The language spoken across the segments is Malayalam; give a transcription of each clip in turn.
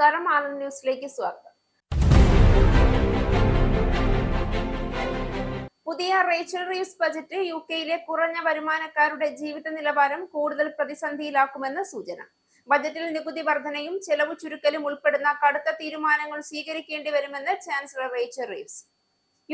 നമസ്കാരം, ആനന്ദ് ന്യൂസിലേക്ക് സ്വാഗതം. പുതിയ റേച്ചൽ റീവ്സ് ബജറ്റ് യുകെയിലെ കുറഞ്ഞ വരുമാനക്കാരുടെ ജീവിത നിലവാരം കൂടുതൽ പ്രതിസന്ധിയിലാക്കുമെന്ന് സൂചന. ബജറ്റിൽ നികുതി വർധനയും ചെലവ് ചുരുക്കലും ഉൾപ്പെടുന്ന കടുത്ത തീരുമാനങ്ങൾ സ്വീകരിക്കേണ്ടി വരുമെന്ന് ചാൻസലർ റേച്ചൽ റീവ്സ്.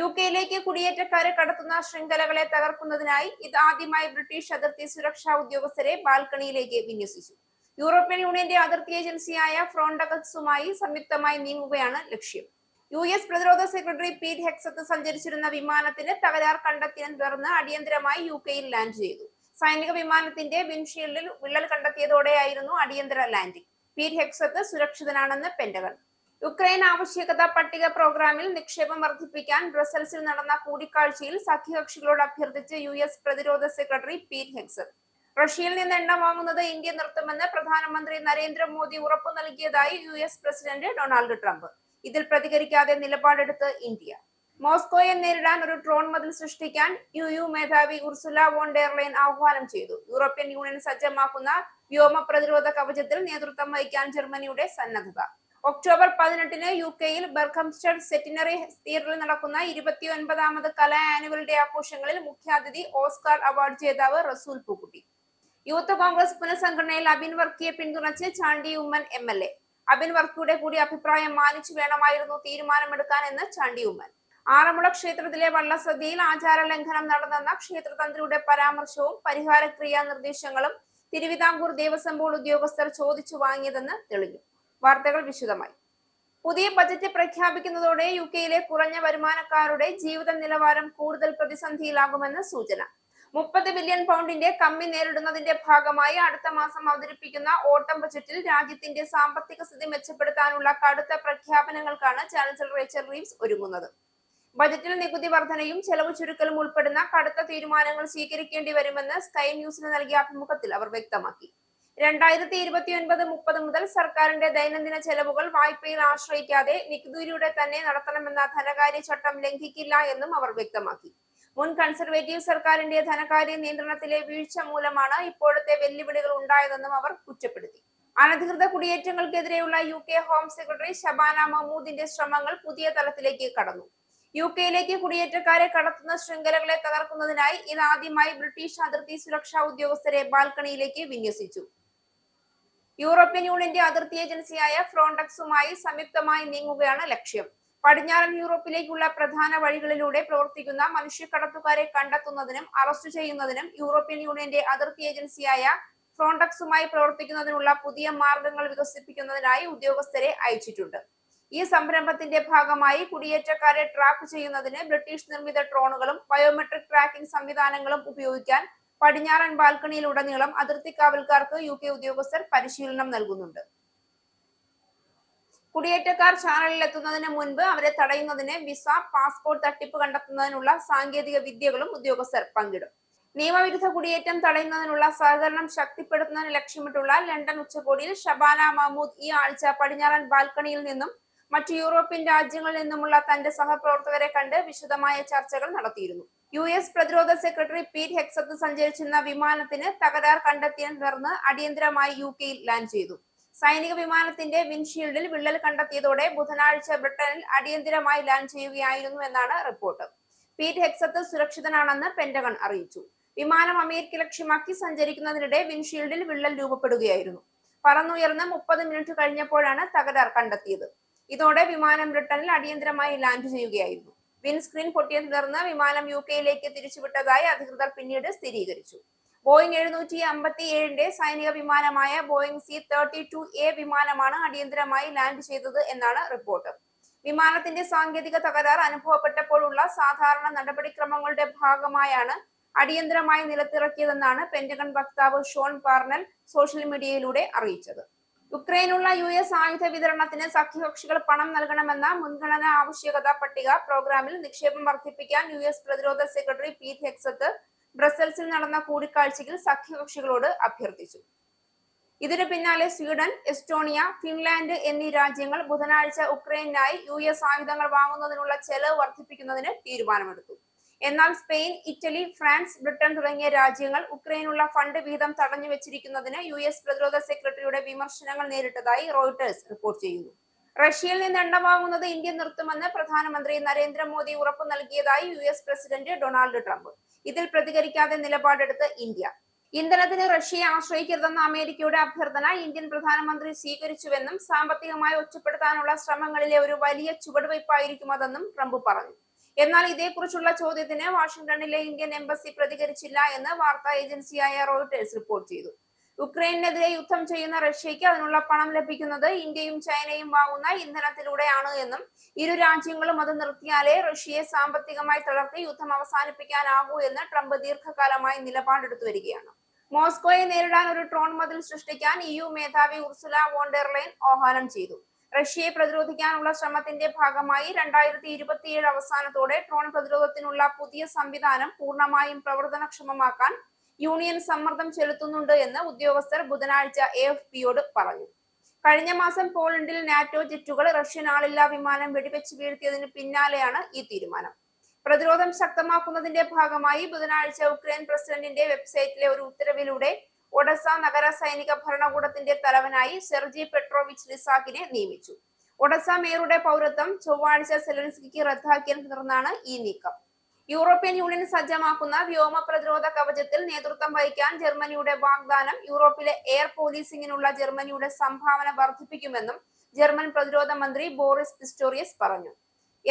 യുകെയിലേക്ക് കുടിയേറ്റക്കാരെ കടത്തുന്ന ശൃംഖലകളെ തകർക്കുന്നതിനായി ഇതാദ്യമായി ബ്രിട്ടീഷ് അതിർത്തി സുരക്ഷാ ഉദ്യോഗസ്ഥരെ ബാൽക്കണിയിലേക്ക് വിന്യസിച്ചു. യൂറോപ്യൻ യൂണിയന്റെ അതിർത്തി ഏജൻസിയായ ഫ്രോണ്ടക്സുമായി സംയുക്തമായി നീങ്ങുകയാണ് ലക്ഷ്യം. US പ്രതിരോധ സെക്രട്ടറി പീറ്റ് ഹെക്സത്ത് സഞ്ചരിച്ചിരുന്ന വിമാനത്തിന് തകരാർ കണ്ടെത്തിയതിനെ തുടർന്ന് അടിയന്തരമായി യുകെയിൽ ലാൻഡ് ചെയ്തു. സൈനിക വിമാനത്തിന്റെ വിൻഷീൽഡിൽ വിള്ളൽ കണ്ടെത്തിയതോടെയായിരുന്നു അടിയന്തര ലാൻഡിംഗ്. പീറ്റ് ഹെക്സത്ത് സുരക്ഷിതനാണെന്ന് പെന്റഗൺ. യുക്രൈൻ ആവശ്യകത പട്ടിക പ്രോഗ്രാമിൽ നിക്ഷേപം വർദ്ധിപ്പിക്കാൻ ബ്രസൽസിൽ നടന്ന കൂടിക്കാഴ്ചയിൽ സഖ്യകക്ഷികളോട് അഭ്യർത്ഥിച്ച് US പ്രതിരോധ സെക്രട്ടറി പീറ്റ് ഹെക്സത്ത്. റഷ്യയിൽ നിന്ന് എണ്ണ വാങ്ങുന്നത് ഇന്ത്യ നിർത്തുമെന്ന് പ്രധാനമന്ത്രി നരേന്ദ്രമോദി ഉറപ്പു നൽകിയതായി US പ്രസിഡന്റ് ഡൊണാൾഡ് ട്രംപ്. ഇതിൽ പ്രതികരിക്കാതെ നിലപാടെടുത്ത് ഇന്ത്യ. മോസ്കോയെ നേരിടാൻ ഒരു ഡ്രോൺ മതിൽ സൃഷ്ടിക്കാൻ EU മേധാവി ഉർസുല വോൺ ഡെർ ലയൻ ആഹ്വാനം ചെയ്തു. യൂറോപ്യൻ യൂണിയൻ സജ്ജമാക്കുന്ന വ്യോമ പ്രതിരോധ കവചത്തിൽ നേതൃത്വം വഹിക്കാൻ ജർമ്മനിയുടെ സന്നദ്ധത. ഒക്ടോബർ 18-ന് യുകെയിൽ ബെർഖംസ്റ്റഡ് സെറ്റിനറി തിയേറ്ററിൽ നടക്കുന്ന 29ാമത് കലാ ആനുവൽ ഡേ ആഘോഷങ്ങളിൽ മുഖ്യാതിഥി ഓസ്കാർ അവാർഡ് ജേതാവ് റസൂൽ പൂക്കുട്ടി. യൂത്ത് കോൺഗ്രസ് പുനഃസംഘടനയിൽ അബിൻ വർക്കിയെ പിന്തുണച്ച് ചാണ്ടി ഉമ്മൻ MLA. അബിൻ വർക്കിയുടെ കൂടി അഭിപ്രായം മാനിച്ചു വേണമായിരുന്നു തീരുമാനമെടുക്കാൻ എന്ന് ചാണ്ടി ഉമ്മൻ. ആറന്മുള ക്ഷേത്രത്തിലെ വള്ളസദ്യയിൽ ആചാര ലംഘനം നടന്നെന്ന ക്ഷേത്രതന്ത്രിയുടെ പരാമർശവും പരിഹാരക്രിയാ നിർദ്ദേശങ്ങളും തിരുവിതാംകൂർ ദേവസ്വം ബോർഡ് ഉദ്യോഗസ്ഥർ ചോദിച്ചു വാങ്ങിയതെന്ന് തെളിഞ്ഞു. വാർത്തകൾ വിശദമായി. പുതിയ ബജറ്റ് പ്രഖ്യാപിക്കുന്നതോടെ യുകെയിലെ കുറഞ്ഞ വരുമാനക്കാരുടെ ജീവിത നിലവാരം കൂടുതൽ പ്രതിസന്ധിയിലാകുമെന്ന് സൂചന. 30 ബില്യൺ പൗണ്ടിന്റെ കമ്മി നേരിടുന്നതിന്റെ ഭാഗമായി അടുത്ത മാസം അവതരിപ്പിക്കുന്ന ഓട്ടം ബജറ്റിൽ രാജ്യത്തിന്റെ സാമ്പത്തിക സ്ഥിതി മെച്ചപ്പെടുത്താനുള്ള കടുത്ത പ്രഖ്യാപനങ്ങൾക്കാണ് ചാൻസലർ റേച്ചൽ റീവ്സ് ഒരുങ്ങുന്നത്. ബജറ്റിൽ നികുതി വർധനയും ചെലവ് ചുരുക്കലും ഉൾപ്പെടുന്ന കടുത്ത തീരുമാനങ്ങൾ സ്വീകരിക്കേണ്ടി വരുമെന്ന് സ്കൈ ന്യൂസിന് നൽകിയ അഭിമുഖത്തിൽ അവർ വ്യക്തമാക്കി. 2029-30 മുതൽ സർക്കാരിന്റെ ദൈനംദിന ചെലവുകൾ വായ്പയിൽ ആശ്രയിക്കാതെ നികുതിയിലൂടെ തന്നെ നടത്തണമെന്ന ധനകാര്യ ചട്ടം ലംഘിക്കില്ല എന്നും അവർ വ്യക്തമാക്കി. മുൻ കൺസർവേറ്റീവ് സർക്കാരിന്റെ ധനകാര്യ നിയന്ത്രണത്തിലെ വീഴ്ച മൂലമാണ് ഇപ്പോഴത്തെ വെല്ലുവിളികൾ ഉണ്ടായതെന്നും അവർ കുറ്റപ്പെടുത്തി. അനധികൃത കുടിയേറ്റങ്ങൾക്കെതിരെയുള്ള UK ഹോം സെക്രട്ടറി ഷബാന മഹ്മൂദിന്റെ ശ്രമങ്ങൾ പുതിയ തലത്തിലേക്ക് കടന്നു. യുകെയിലേക്ക് കുടിയേറ്റക്കാരെ കടത്തുന്ന ശൃംഖലകളെ തകർക്കുന്നതിനായി ഇതാദ്യമായി ബ്രിട്ടീഷ് അതിർത്തി സുരക്ഷാ ഉദ്യോഗസ്ഥരെ ബാൽക്കണിയിലേക്ക് വിന്യസിച്ചു. യൂറോപ്യൻ യൂണിയന്റെ അതിർത്തി ഏജൻസിയായ ഫ്രോണ്ടക്സുമായി സംയുക്തമായി നീങ്ങുകയാണ് ലക്ഷ്യം. പടിഞ്ഞാറൻ യൂറോപ്പിലേക്കുള്ള പ്രധാന വഴികളിലൂടെ പ്രവർത്തിക്കുന്ന മനുഷ്യക്കടത്തുകാരെ കണ്ടെത്തുന്നതിനും അറസ്റ്റ് ചെയ്യുന്നതിനും യൂറോപ്യൻ യൂണിയന്റെ അതിർത്തി ഏജൻസിയായ ഫ്രോണ്ടക്സുമായി പ്രവർത്തിക്കുന്നതിനുള്ള പുതിയ മാർഗങ്ങൾ വികസിപ്പിക്കുന്നതിനായി ഉദ്യോഗസ്ഥരെ അയച്ചിട്ടുണ്ട്. ഈ സംരംഭത്തിന്റെ ഭാഗമായി കുടിയേറ്റക്കാരെ ട്രാക്ക് ചെയ്യുന്നതിന് ബ്രിട്ടീഷ് നിർമ്മിത ഡ്രോണുകളും ബയോമെട്രിക് ട്രാക്കിംഗ് സംവിധാനങ്ങളും ഉപയോഗിക്കാൻ പടിഞ്ഞാറൻ ബാൽക്കണിയിലുടനീളം അതിർത്തി കാവൽക്കാർക്ക് UK ഉദ്യോഗസ്ഥർ പരിശീലനം നൽകുന്നുണ്ട്. കുടിയേറ്റക്കാർ ചാനലിൽ എത്തുന്നതിന് മുൻപ് അവരെ തടയുന്നതിന് വിസ, പാസ്പോർട്ട് തട്ടിപ്പ് കണ്ടെത്തുന്നതിനുള്ള സാങ്കേതിക വിദ്യകളും ഉദ്യോഗസ്ഥർ പങ്കിടും. നിയമവിരുദ്ധ കുടിയേറ്റം തടയുന്നതിനുള്ള സഹകരണം ശക്തിപ്പെടുത്തുന്നതിന് ലക്ഷ്യമിട്ടുള്ള ലണ്ടൻ ഉച്ചകോടിയിൽ ഷബാന മഹ്മൂദ് ഈ ആഴ്ച പടിഞ്ഞാറൻ ബാൽക്കണിയിൽ നിന്നും മറ്റു യൂറോപ്യൻ രാജ്യങ്ങളിൽ നിന്നുമുള്ള തന്റെ സഹപ്രവർത്തകരെ കണ്ട് വിശദമായ ചർച്ചകൾ നടത്തിയിരുന്നു. US പ്രതിരോധ സെക്രട്ടറി പീറ്റ് ഹെക്സത്ത് സഞ്ചരിച്ചിരുന്ന വിമാനത്തിന് തകരാർ കണ്ടെത്തിയതിനെ തുടർന്ന് അടിയന്തരമായി യുകെയിൽ ലാൻഡ് ചെയ്തു. സൈനിക വിമാനത്തിന്റെ വിൻഷീൽഡിൽ വിള്ളൽ കണ്ടെത്തിയതോടെ ബുധനാഴ്ച ബ്രിട്ടനിൽ അടിയന്തരമായി ലാൻഡ് ചെയ്യുകയായിരുന്നു എന്നാണ് റിപ്പോർട്ട്. പീറ്റ് ഹെക്സത്ത് സുരക്ഷിതനാണെന്ന് പെന്റഗൺ അറിയിച്ചു. വിമാനം അമേരിക്ക ലക്ഷ്യമാക്കി സഞ്ചരിക്കുന്നതിനിടെ വിൻഷീൽഡിൽ വിള്ളൽ രൂപപ്പെടുകയായിരുന്നു. പറന്നുയർന്ന് 30 മിനിറ്റ് കഴിഞ്ഞപ്പോഴാണ് തകരാർ കണ്ടെത്തിയത്. ഇതോടെ വിമാനം ബ്രിട്ടനിൽ അടിയന്തരമായി ലാൻഡ് ചെയ്യുകയായിരുന്നു. വിൻസ്ക്രീൻ പൊട്ടിയതിനെ തുടർന്ന് വിമാനം യുകെയിലേക്ക് തിരിച്ചുവിട്ടതായി അധികൃതർ പിന്നീട് സ്ഥിരീകരിച്ചു. ബോയിങ് 757ന്റെ സൈനിക വിമാനമായ ബോയിങ് C-32A വിമാനമാണ് അടിയന്തരമായി ലാൻഡ് ചെയ്തത് എന്നാണ് റിപ്പോർട്ട്. വിമാനത്തിന്റെ സാങ്കേതിക തകരാർ അനുഭവപ്പെട്ടപ്പോഴുള്ള സാധാരണ നടപടിക്രമങ്ങളുടെ ഭാഗമായാണ് അടിയന്തരമായി നിലത്തിറക്കിയതെന്നാണ് പെന്റഗൺ വക്താവ് ഷോൺ പാർണൽ സോഷ്യൽ മീഡിയയിലൂടെ അറിയിച്ചത്. യുക്രൈനുള്ള US ആയുധ വിതരണത്തിന് സഖ്യകക്ഷികൾ പണം നൽകണമെന്ന മുൻഗണനാ ആവശ്യകത പട്ടിക പ്രോഗ്രാമിൽ നിക്ഷേപം വർദ്ധിപ്പിക്കാൻ US പ്രതിരോധ സെക്രട്ടറി പീറ്റ് ഹെക്സത്ത് ബ്രസൽസിൽ നടന്ന കൂടിക്കാഴ്ചയിൽ സഖ്യകക്ഷികളോട് അഭ്യർത്ഥിച്ചു. ഇതിനു പിന്നാലെ സ്വീഡൻ, എസ്റ്റോണിയ, ഫിൻലാൻഡ് എന്നീ രാജ്യങ്ങൾ ബുധനാഴ്ച ഉക്രൈനായി US ആയുധങ്ങൾ വാങ്ങുന്നതിനുള്ള ചെലവ് വർദ്ധിപ്പിക്കുന്നതിന് തീരുമാനമെടുത്തു. എന്നാൽ സ്പെയിൻ, ഇറ്റലി, ഫ്രാൻസ്, ബ്രിട്ടൻ തുടങ്ങിയ രാജ്യങ്ങൾ ഉക്രൈനുള്ള ഫണ്ട് വീതം തടഞ്ഞു വെച്ചിരിക്കുന്നതിന് US പ്രതിരോധ സെക്രട്ടറിയുടെ വിമർശനങ്ങൾ നേരിട്ടതായി റോയിട്ടേഴ്സ് റിപ്പോർട്ട് ചെയ്യുന്നു. റഷ്യയിൽ നിന്ന് എണ്ണ വാങ്ങുന്നത് ഇന്ത്യ നിർത്തുമെന്ന് പ്രധാനമന്ത്രി നരേന്ദ്രമോദി ഉറപ്പു നൽകിയതായി US പ്രസിഡന്റ് ഡൊണാൾഡ് ട്രംപ്. ഇതിൽ പ്രതികരിക്കാതെ നിലപാടെടുത്ത് ഇന്ത്യ. ഇന്ധനത്തിന് റഷ്യയെ ആശ്രയിക്കരുതെന്ന അമേരിക്കയുടെ അഭ്യർത്ഥന ഇന്ത്യൻ പ്രധാനമന്ത്രി സ്വീകരിച്ചുവെന്നും സാമ്പത്തികമായി ഒറ്റപ്പെടുത്താനുള്ള ശ്രമങ്ങളിലെ ഒരു വലിയ ചുവടുവയ്പായിരിക്കും അതെന്നും ട്രംപ് പറഞ്ഞു. എന്നാൽ ഇതേക്കുറിച്ചുള്ള ചോദ്യത്തിന് വാഷിംഗ്ടണിലെ ഇന്ത്യൻ എംബസി പ്രതികരിച്ചില്ല എന്ന് വാർത്താ ഏജൻസിയായ റോയിട്ടേഴ്സ് റിപ്പോർട്ട് ചെയ്തു. യുക്രൈനെതിരെ യുദ്ധം ചെയ്യുന്ന റഷ്യയ്ക്ക് അതിനുള്ള പണം ലഭിക്കുന്നത് ഇന്ത്യയും ചൈനയും വാങ്ങുന്ന ഇന്ധനത്തിലൂടെയാണ് എന്നും ഇരു രാജ്യങ്ങളും അത് നിർത്തിയാലേ റഷ്യയെ സാമ്പത്തികമായി തളർത്തി യുദ്ധം അവസാനിപ്പിക്കാനാകൂ എന്ന് ട്രംപ് ദീർഘകാലമായി നിലപാടെടുത്തു വരികയാണ്. മോസ്കോയെ നേരിടാൻ ഒരു ട്രോൺ മതിൽ സൃഷ്ടിക്കാൻ EU മേധാവി ഉർസുല വോൺ ഡെർ ലൈൻ ആഹ്വാനം ചെയ്തു. റഷ്യയെ പ്രതിരോധിക്കാനുള്ള ശ്രമത്തിന്റെ ഭാഗമായി 2027 അവസാനത്തോടെ ട്രോൺ പ്രതിരോധത്തിനുള്ള പുതിയ സംവിധാനം പൂർണ്ണമായും പ്രവർത്തനക്ഷമമാക്കാൻ യൂണിയൻ സമ്മർദ്ദം ചെലുത്തുന്നുണ്ട് എന്ന് ഉദ്യോഗസ്ഥർ ബുധനാഴ്ച AFPയോട് പറഞ്ഞു. കഴിഞ്ഞ മാസം പോളണ്ടിൽ നാറ്റോ ജെറ്റുകൾ റഷ്യൻ ആളില്ലാ വിമാനം വെടിവെച്ച് വീഴ്ത്തിയതിന് പിന്നാലെയാണ് ഈ തീരുമാനം. പ്രതിരോധം ശക്തമാക്കുന്നതിന്റെ ഭാഗമായി ബുധനാഴ്ച ഉക്രൈൻ പ്രസിഡന്റിന്റെ വെബ്സൈറ്റിലെ ഒരു ഉത്തരവിലൂടെ ഒഡസ നഗര സൈനിക ഭരണകൂടത്തിന്റെ തലവനായി സെർജി പെട്രോവിച്ച് ലിസാക്കിനെ നിയമിച്ചു. ഒഡസ മേയറുടെ പൗരത്വം ചൊവ്വാഴ്ച സെലൻസ്കിക്ക് റദ്ദാക്കിയതിനെ തുടർന്നാണ് ഈ നീക്കം. യൂറോപ്യൻ യൂണിയൻ സജ്ജമാക്കുന്ന വ്യോമ പ്രതിരോധ കവചത്തിൽ നേതൃത്വം വഹിക്കാൻ ജർമ്മനിയുടെ വാഗ്ദാനം യൂറോപ്പിലെ എയർ പോലീസിംഗിനുള്ള ജർമ്മനിയുടെ സംഭാവന വർദ്ധിപ്പിക്കുമെന്നും ജർമ്മൻ പ്രതിരോധ മന്ത്രി ബോറിസ് പിസ്റ്റോറിയസ് പറഞ്ഞു.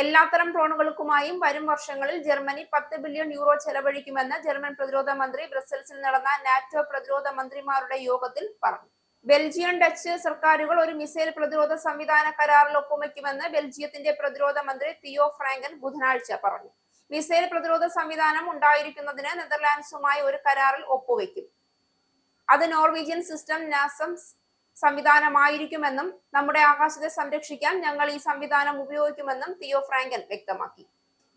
എല്ലാത്തരം ഡ്രോണുകൾക്കുമായും വരും വർഷങ്ങളിൽ ജർമ്മനി 10 ബില്യൺ യൂറോ ചെലവഴിക്കുമെന്ന് ജർമ്മൻ പ്രതിരോധ മന്ത്രി ബ്രസൽസിൽ നടന്ന നാറ്റോ പ്രതിരോധ മന്ത്രിമാരുടെ യോഗത്തിൽ പറഞ്ഞു. ബെൽജിയം, ഡച്ച് സർക്കാരുകൾ ഒരു മിസൈൽ പ്രതിരോധ സംവിധാന കരാറിൽ ഒപ്പുവെക്കുമെന്ന് ബെൽജിയത്തിന്റെ പ്രതിരോധ മന്ത്രി തിയോ ഫ്രാങ്കൻ ബുധനാഴ്ച പറഞ്ഞു. മിസൈൽ പ്രതിരോധ സംവിധാനം ഉണ്ടായിരിക്കുന്നതിന് നെതർലാൻഡ്സുമായി ഒരു കരാറിൽ ഒപ്പുവെക്കും. അത് നോർവീജിയൻ സിസ്റ്റം നാസംസ് സംവിധാനമായിരിക്കുമെന്നും നമ്മുടെ ആകാശത്തെ സംരക്ഷിക്കാൻ ഞങ്ങൾ ഈ സംവിധാനം ഉപയോഗിക്കുമെന്നും തിയോ ഫ്രാങ്കൻ വ്യക്തമാക്കി.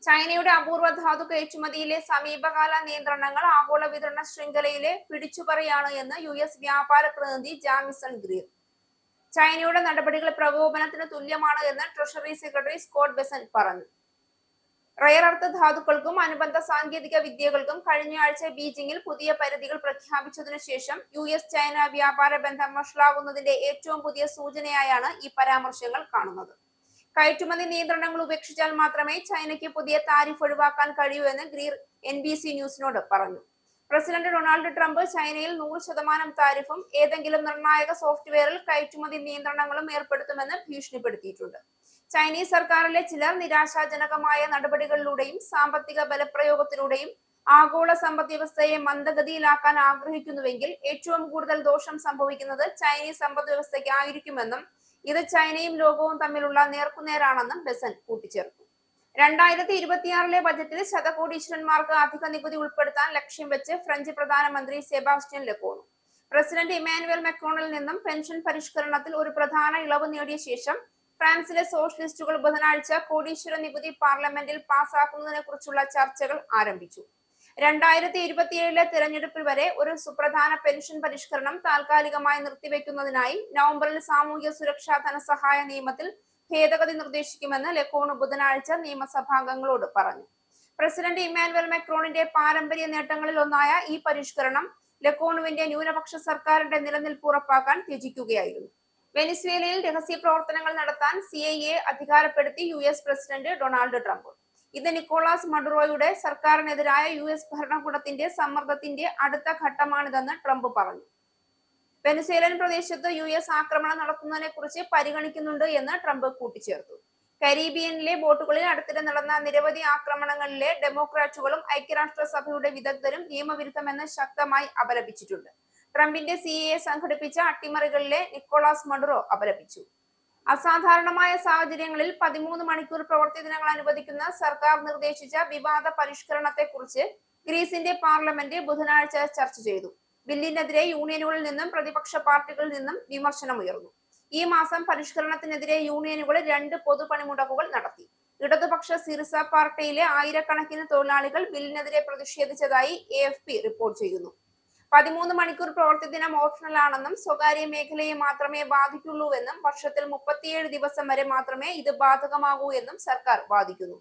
ചൈനയുടെ അപൂർവ ധാതു കയറ്റുമതിയിലെ സമീപകാല നിയന്ത്രണങ്ങൾ ആഗോള വിതരണ ശൃംഖലയിലെ പിടിച്ചുപറിയാണ് എന്ന് US വ്യാപാര പ്രതിനിധി ജാമിസൺ ഗ്രീർ. ചൈനയുടെ നടപടികൾ പ്രകോപനത്തിന് തുല്യമാണ് എന്ന് ട്രഷറി സെക്രട്ടറി സ്കോട്ട് ബെസന്റ് പറഞ്ഞു. റയർ അർത്ത് ധാതുക്കൾക്കും അനുബന്ധ സാങ്കേതിക വിദ്യകൾക്കും കഴിഞ്ഞയാഴ്ച ബീജിംഗിൽ പുതിയ പരിധികൾ പ്രഖ്യാപിച്ചതിനു ശേഷം US ചൈന വ്യാപാര ബന്ധം വഷളാകുന്നതിന്റെ ഏറ്റവും പുതിയ സൂചനയായാണ് ഈ പരാമർശങ്ങൾ കാണുന്നത്. കയറ്റുമതി നിയന്ത്രണങ്ങൾ ഉപേക്ഷിച്ചാൽ മാത്രമേ ചൈനയ്ക്ക് പുതിയ താരിഫ് ഒഴിവാക്കാൻ കഴിയൂ എന്ന് ഗ്രീർ NBC ന്യൂസിനോട് പറഞ്ഞു. പ്രസിഡന്റ് ഡൊണാൾഡ് ട്രംപ് ചൈനയിൽ 100% താരിഫും ഏതെങ്കിലും നിർണായക സോഫ്റ്റ്വെയറിൽ കയറ്റുമതി നിയന്ത്രണങ്ങളും ഏർപ്പെടുത്തുമെന്ന് ഭീഷണിപ്പെടുത്തിയിട്ടുണ്ട്. ചൈനീസ് സർക്കാരിലെ ചിലർ നിരാശാജനകമായ നടപടികളിലൂടെയും സാമ്പത്തിക ബലപ്രയോഗത്തിലൂടെയും ആഗോള സമ്പദ് വ്യവസ്ഥയെ മന്ദഗതിയിലാക്കാൻ ആഗ്രഹിക്കുന്നുവെങ്കിൽ ഏറ്റവും കൂടുതൽ ദോഷം സംഭവിക്കുന്നത് ചൈനീസ് സമ്പദ് വ്യവസ്ഥയ്ക്ക് ആയിരിക്കുമെന്നും ഇത് ചൈനയും ലോകവും തമ്മിലുള്ള നേർക്കുനേരാണെന്നും ബെസൻ കൂട്ടിച്ചേർത്തു. 2026 ബജറ്റിൽ ശതകോടീശ്വരന്മാർക്ക് അധിക നികുതി ഉൾപ്പെടുത്താൻ ലക്ഷ്യം വെച്ച് ഫ്രഞ്ച് പ്രധാനമന്ത്രി സെബാസ്റ്റ്യൻ ലെക്കോണു. പ്രസിഡന്റ് ഇമാനുവൽ മാക്രോണിൽ നിന്നും പെൻഷൻ പരിഷ്കരണത്തിൽ ഒരു പ്രധാന ഇളവ് നേടിയ ശേഷം ഫ്രാൻസിലെ സോഷ്യലിസ്റ്റുകൾ ബുധനാഴ്ച കോടീശ്വര നികുതി പാർലമെന്റിൽ പാസാക്കുന്നതിനെ കുറിച്ചുള്ള ചർച്ചകൾ ആരംഭിച്ചു. 2027 തിരഞ്ഞെടുപ്പിൽ വരെ ഒരു സുപ്രധാന പെൻഷൻ പരിഷ്കരണം താൽക്കാലികമായി നിർത്തിവെക്കുന്നതിനായി നവംബറിൽ സാമൂഹ്യ സുരക്ഷാ ധനസഹായ നിയമത്തിൽ ഭേദഗതി നിർദ്ദേശിക്കുമെന്ന് ലെക്കോണു ബുധനാഴ്ച നിയമസഭാംഗങ്ങളോട് പറഞ്ഞു. പ്രസിഡന്റ് ഇമാനുവൽ മാക്രോണിന്റെ പാരമ്പര്യ നേട്ടങ്ങളിൽ ഒന്നായ ഈ പരിഷ്കരണം ലെക്കോണുവിന്റെ ന്യൂനപക്ഷ സർക്കാരിന്റെ നിലനിൽപ്പ് ഉറപ്പാക്കാൻ ത്യജിക്കുകയായിരുന്നു. വെനിസ്വേലയിൽ രഹസ്യ പ്രവർത്തനങ്ങൾ നടത്താൻ CIA അധികാരപ്പെടുത്തി US president Donald Trump. ഇത് നിക്കോളാസ് മഡുറോയുടെ സർക്കാരിനെതിരായ US ഭരണകൂടത്തിന്റെ സമ്മർദ്ദത്തിന്റെ അടുത്ത ഘട്ടമാണിതെന്ന് ട്രംപ് പറഞ്ഞു. വെനിസ്വേലൻ പ്രദേശത്ത് US ആക്രമണം നടത്തുന്നതിനെ കുറിച്ച് പരിഗണിക്കുന്നുണ്ട് എന്ന് ട്രംപ് കൂട്ടിച്ചേർത്തു. കരീബിയനിലെ ബോട്ടുകളിൽ അടുത്തിടെ നടന്ന നിരവധി ആക്രമണങ്ങളിലെ ഡെമോക്രാറ്റുകളും ഐക്യരാഷ്ട്രസഭയുടെ വിദഗ്ധരും നിയമവിരുദ്ധമെന്ന് ശക്തമായി അപലപിച്ചിട്ടുണ്ട്. ട്രംപിന്റെ CIA സംഘടിപ്പിച്ച അട്ടിമറികളിലെ നിക്കോളാസ് മഡുറോ അപലപിച്ചു. അസാധാരണമായ സാഹചര്യങ്ങളിൽ 13 മണിക്കൂർ പ്രവൃത്തി ദിനങ്ങൾ അനുവദിക്കുന്ന സർക്കാർ നിർദ്ദേശിച്ച വിവാദ പരിഷ്കരണത്തെക്കുറിച്ച് ഗ്രീസിന്റെ പാർലമെന്റ് ബുധനാഴ്ച ചർച്ച ചെയ്തു. ബില്ലിനെതിരെ യൂണിയനുകളിൽ നിന്നും പ്രതിപക്ഷ പാർട്ടികളിൽ നിന്നും വിമർശനമുയർന്നു. ഈ മാസം പരിഷ്കരണത്തിനെതിരെ യൂണിയനുകൾ 2 പൊതുപണിമുടക്കുകൾ നടത്തി. ഇടതുപക്ഷ സിറിസ പാർട്ടിയിലെ ആയിരക്കണക്കിന് തൊഴിലാളികൾ ബില്ലിനെതിരെ പ്രതിഷേധിച്ചതായി AFP റിപ്പോർട്ട് ചെയ്യുന്നു. 13 മണിക്കൂർ പ്രവൃത്തി ദിനം ഓപ്ഷണൽ ആണെന്നും സ്വകാര്യ മേഖലയെ മാത്രമേ ബാധിക്കുള്ളൂവെന്നും വർഷത്തിൽ 37 ദിവസം വരെ മാത്രമേ ഇത് ബാധകമാകൂ എന്നും സർക്കാർ വാദിക്കുന്നു.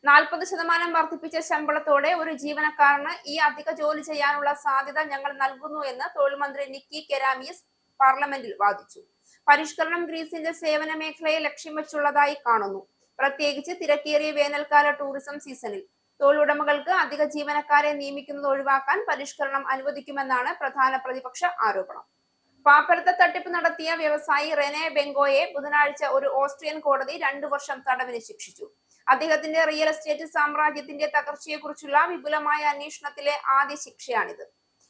40% വർദ്ധിപ്പിച്ച ശമ്പളത്തോടെ ഒരു ജീവനക്കാരന് ഈ അധിക ജോലി ചെയ്യാനുള്ള സാധ്യത ഞങ്ങൾ നൽകുന്നു എന്ന് തൊഴിൽ മന്ത്രി നിക്കി കെരാമിയസ് പാർലമെന്റിൽ വാദിച്ചു. പരിഷ്കരണം ഗ്രീസിന്റെ സേവന മേഖലയെ ലക്ഷ്യം വെച്ചുള്ളതായി കാണുന്നു. പ്രത്യേകിച്ച് തിരക്കേറിയ വേനൽക്കാല ടൂറിസം സീസണിൽ തൊഴിലുടമകൾക്ക് അധിക ജീവനക്കാരെ നിയമിക്കുന്നത് ഒഴിവാക്കാൻ പരിഷ്കരണം അനുവദിക്കുമെന്നാണ് പ്രധാന പ്രതിപക്ഷ ആരോപണം. പാപ്പരത്ത തട്ടിപ്പ് നടത്തിയ വ്യവസായി റെനെ ബെങ്കോയെ ബുധനാഴ്ച ഒരു ഓസ്ട്രിയൻ കോടതി 2 വർഷം തടവിന് ശിക്ഷിച്ചു. അദ്ദേഹത്തിന്റെ റിയൽ എസ്റ്റേറ്റ് സാമ്രാജ്യത്തിന്റെ തകർച്ചയെക്കുറിച്ചുള്ള വിപുലമായ അന്വേഷണത്തിലെ ആദ്യ ശിക്ഷയാണിത്.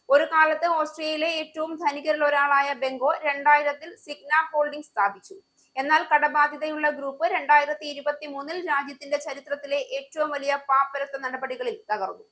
ഒരു കാലത്ത് ഓസ്ട്രിയയിലെ ഏറ്റവും ധനികരിൽ ഒരാളായ ബെങ്കോ 2000-ൽ സിഗ്ന ഹോൾഡിംഗ് സ്ഥാപിച്ചു. എന്നാൽ കടബാധ്യതയുള്ള ഗ്രൂപ്പ് 2023-ൽ രാജ്യത്തിന്റെ ചരിത്രത്തിലെ ഏറ്റവും വലിയ പാപ്പരത്ത നടപടികളിൽ തകർന്നു.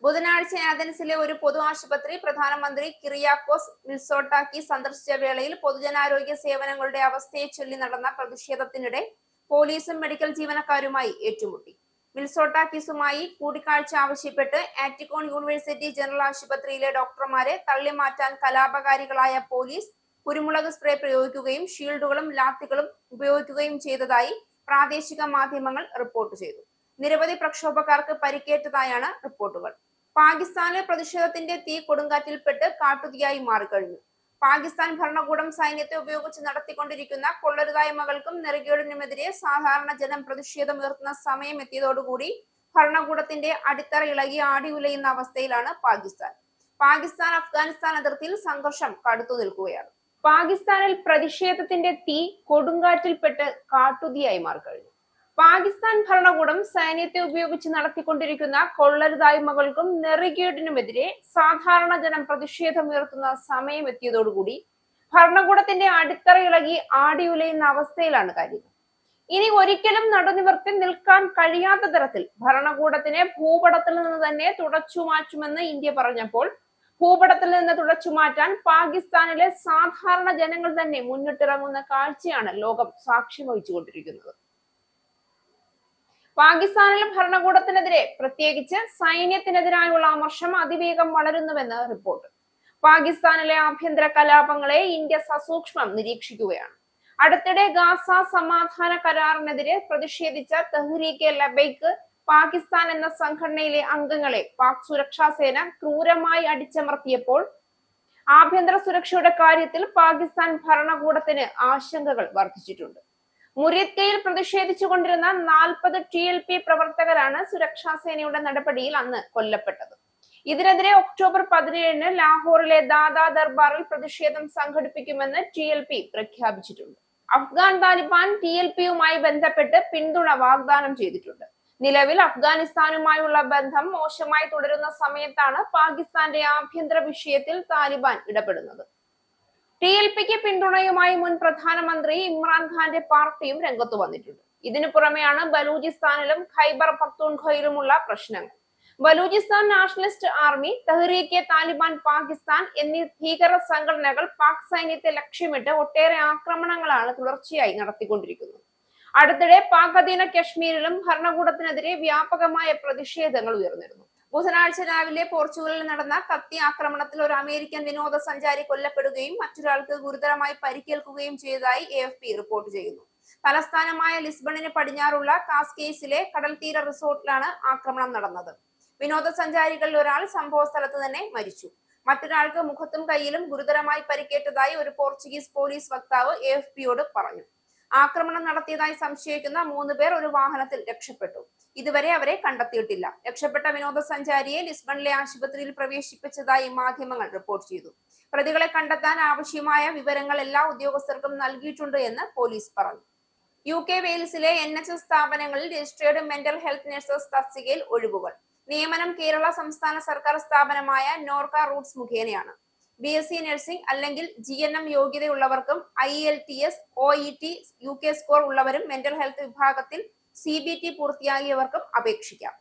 ബുധനാഴ്ച ആഥൻസിലെ ഒരു പൊതു ആശുപത്രി പ്രധാനമന്ത്രി കിറിയാക്കോസ് മിറ്റ്സോട്ടാക്കി സന്ദർശിച്ച വേളയിൽ പൊതുജനാരോഗ്യ സേവനങ്ങളുടെ അവസ്ഥയെ ചൊല്ലി നടന്ന പ്രതിഷേധത്തിനിടെ പോലീസും മെഡിക്കൽ ജീവനക്കാരുമായി ഏറ്റുമുട്ടി. മിറ്റ്സോട്ടാക്കിസുമായി കൂടിക്കാഴ്ച ആവശ്യപ്പെട്ട് ആറ്റിക്കോൺ യൂണിവേഴ്സിറ്റി ജനറൽ ആശുപത്രിയിലെ ഡോക്ടർമാരെ തള്ളിമാറ്റാൻ കലാപകാരികളായ പോലീസ് കുരുമുളക് സ്പ്രേ പ്രയോഗിക്കുകയും ഷീൽഡുകളും ലാത്തികളും ഉപയോഗിക്കുകയും ചെയ്തതായി പ്രാദേശിക മാധ്യമങ്ങൾ റിപ്പോർട്ട് ചെയ്തു. നിരവധി പ്രക്ഷോഭക്കാർക്ക് പരിക്കേറ്റതായാണ് റിപ്പോർട്ടുകൾ. പാകിസ്ഥാനിലെ പ്രതിഷേധത്തിന്റെ തീ കൊടുങ്കാറ്റിൽപ്പെട്ട് കാട്ടുതീയായി മാറിക്കഴിഞ്ഞു. പാകിസ്ഥാൻ ഭരണകൂടം സൈന്യത്തെ ഉപയോഗിച്ച് നടത്തിക്കൊണ്ടിരിക്കുന്ന കൊള്ളരുതായ്മകൾക്കും നെറുകേടിനുമെതിരെ സാധാരണ ജനം പ്രതിഷേധമുയർത്തുന്ന സമയം എത്തിയതോടുകൂടി ഭരണകൂടത്തിന്റെ അടിത്തറ ഇളകി ആടി ഉലയുന്ന അവസ്ഥയിലാണ് പാകിസ്ഥാൻ അഫ്ഗാനിസ്ഥാൻ അതിർത്തിയിൽ സംഘർഷം കടുത്തു നിൽക്കുകയാണ്. പാകിസ്ഥാനിൽ പ്രതിഷേധത്തിന്റെ തീ കൊടുങ്കാറ്റിൽപ്പെട്ട് കാട്ടുതീയായി മാറിക്കഴിഞ്ഞു. പാകിസ്ഥാൻ ഭരണകൂടം സൈന്യത്തെ ഉപയോഗിച്ച് നടത്തിക്കൊണ്ടിരിക്കുന്ന കൊള്ളരുതായ്മകൾക്കും നെറികേടിനുമെതിരെ സാധാരണ ജനം പ്രതിഷേധമുയർത്തുന്ന സമയം എത്തിയതോടുകൂടി ഭരണകൂടത്തിന്റെ അടിത്തറ ഇളകി ആടിയുലയുന്ന അവസ്ഥയിലാണ് കാര്യങ്ങൾ. ഇനി ഒരിക്കലും നടുനിവർത്തി നിൽക്കാൻ കഴിയാത്ത തരത്തിൽ ഭരണകൂടത്തിനെ ഭൂപടത്തിൽ നിന്ന് തന്നെ തുടച്ചു മാറ്റുമെന്ന് ഇന്ത്യ പറഞ്ഞപ്പോൾ ഭൂപടത്തിൽ നിന്ന് തുടച്ചു മാറ്റാൻ പാകിസ്ഥാനിലെ സാധാരണ ജനങ്ങൾ തന്നെ മുന്നിട്ടിറങ്ങുന്ന കാഴ്ചയാണ് ലോകം സാക്ഷ്യം വഹിച്ചുകൊണ്ടിരിക്കുന്നത്. പാകിസ്ഥാനിലെ ഭരണകൂടത്തിനെതിരെ പ്രത്യേകിച്ച് സൈന്യത്തിനെതിരായുള്ള അമർഷം അതിവേഗം വളരുന്നുവെന്ന് റിപ്പോർട്ട്. പാകിസ്ഥാനിലെ ആഭ്യന്തര കലാപങ്ങളെ ഇന്ത്യ സസൂക്ഷ്മം നിരീക്ഷിക്കുകയാണ്. അടുത്തിടെ ഗാസ സമാധാന കരാറിനെതിരെ പ്രതിഷേധിച്ച തെഹ്രീകെ ലബൈക്ക് പാകിസ്ഥാൻ എന്ന സംഘടനയിലെ അംഗങ്ങളെ പാക് സുരക്ഷാ സേന ക്രൂരമായി അടിച്ചമർത്തിയപ്പോൾ ആഭ്യന്തര സുരക്ഷയുടെ കാര്യത്തിൽ പാകിസ്ഥാൻ ഭരണകൂടത്തിന് ആശങ്കകൾ വർദ്ധിച്ചിട്ടുണ്ട്. മുരിദ്കയിൽ പ്രതിഷേധിച്ചുകൊണ്ടിരുന്ന 40 TLP പ്രവർത്തകരാണ് സുരക്ഷാ സേനയുടെ നടപടിയിൽ അന്ന് കൊല്ലപ്പെട്ടത്. ഇതിനെതിരെ ഒക്ടോബർ 17-ന് ലാഹോറിലെ ദാദാ ദർബാറിൽ പ്രതിഷേധം സംഘടിപ്പിക്കുമെന്ന് TLP പ്രഖ്യാപിച്ചിട്ടുണ്ട്. അഫ്ഗാൻ താലിബാൻ TLPയുമായി ബന്ധപ്പെട്ട് പിന്തുണ വാഗ്ദാനം ചെയ്തിട്ടുണ്ട്. നിലവിൽ അഫ്ഗാനിസ്ഥാനുമായുള്ള ബന്ധം മോശമായി തുടരുന്ന സമയത്താണ് പാകിസ്ഥാന്റെ ആഭ്യന്തര വിഷയത്തിൽ താലിബാൻ ഇടപെടുന്നത്. TLPക്ക് പിന്തുണയുമായി മുൻ പ്രധാനമന്ത്രി ഇമ്രാൻഖാന്റെ പാർട്ടിയും രംഗത്തു വന്നിട്ടുണ്ട്. ഇതിനു പുറമെയാണ് ബലൂചിസ്ഥാനിലും ഖൈബർ പക്തൂൺഖയിലുമുള്ള പ്രശ്നങ്ങൾ. ബലൂചിസ്ഥാൻ നാഷണലിസ്റ്റ് ആർമി, തെഹ്രീകെ താലിബാൻ പാകിസ്ഥാൻ എന്നീ ഭീകര സംഘടനകൾ പാക് സൈന്യത്തെ ലക്ഷ്യമിട്ട് ഒട്ടേറെ ആക്രമണങ്ങളാണ് തുടർച്ചയായി നടത്തിക്കൊണ്ടിരിക്കുന്നത്. അടുത്തിടെ പാക് അധീന കശ്മീരിലും ഭരണകൂടത്തിനെതിരെ വ്യാപകമായ പ്രതിഷേധങ്ങൾ ഉയർന്നിരുന്നു. ബുധനാഴ്ച രാവിലെ പോർച്ചുഗലിൽ നടന്ന കത്തി ആക്രമണത്തിൽ ഒരു അമേരിക്കൻ വിനോദസഞ്ചാരി കൊല്ലപ്പെടുകയും മറ്റൊരാൾക്ക് ഗുരുതരമായി പരിക്കേൽക്കുകയും ചെയ്തതായി AFP റിപ്പോർട്ട് ചെയ്യുന്നു. തലസ്ഥാനമായ ലിസ്ബണിന് പടിഞ്ഞാറുള്ള കാസ്കേസിലെ കടൽത്തീര റിസോർട്ടിലാണ് ആക്രമണം നടന്നത്. വിനോദസഞ്ചാരികളിൽ ഒരാൾ സംഭവ സ്ഥലത്ത് തന്നെ മരിച്ചു. മറ്റൊരാൾക്ക് മുഖത്തും കൈയിലും ഗുരുതരമായി പരിക്കേറ്റതായി ഒരു പോർച്ചുഗീസ് പോലീസ് വക്താവ് AFPയോട് പറഞ്ഞു. ആക്രമണം നടത്തിയതായി സംശയിക്കുന്ന 3 പേർ ഒരു വാഹനത്തിൽ രക്ഷപ്പെട്ടു. ഇതുവരെ അവരെ കണ്ടെത്തിയിട്ടില്ല. രക്ഷപ്പെട്ട വിനോദസഞ്ചാരിയെ ലിസ്ബണിലെ ആശുപത്രിയിൽ പ്രവേശിപ്പിച്ചതായി മാധ്യമങ്ങൾ റിപ്പോർട്ട് ചെയ്തു. പ്രതികളെ കണ്ടെത്താൻ ആവശ്യമായ വിവരങ്ങൾ എല്ലാ ഉദ്യോഗസ്ഥർക്കും നൽകിയിട്ടുണ്ട് എന്ന് പോലീസ് പറഞ്ഞു. UK വെയിൽസിലെ NHS സ്ഥാപനങ്ങളിൽ രജിസ്ട്രേർഡ് മെന്റൽ ഹെൽത്ത് നഴ്സസ് തസ്തികയിൽ ഒഴിവുകൾ. നിയമനം കേരള സംസ്ഥാന സർക്കാർ സ്ഥാപനമായ നോർക്ക റൂട്ട്സ് മുഖേനയാണ്. BSc നഴ്സിംഗ് അല്ലെങ്കിൽ GNM യോഗ്യതയുള്ളവർക്കും IELTS, OET, UK score ഉള്ളവരും മെന്റൽ ഹെൽത്ത് വിഭാഗത്തിൽ CBT പൂർത്തിയാക്കിയവർക്കും അപേക്ഷിക്കാം.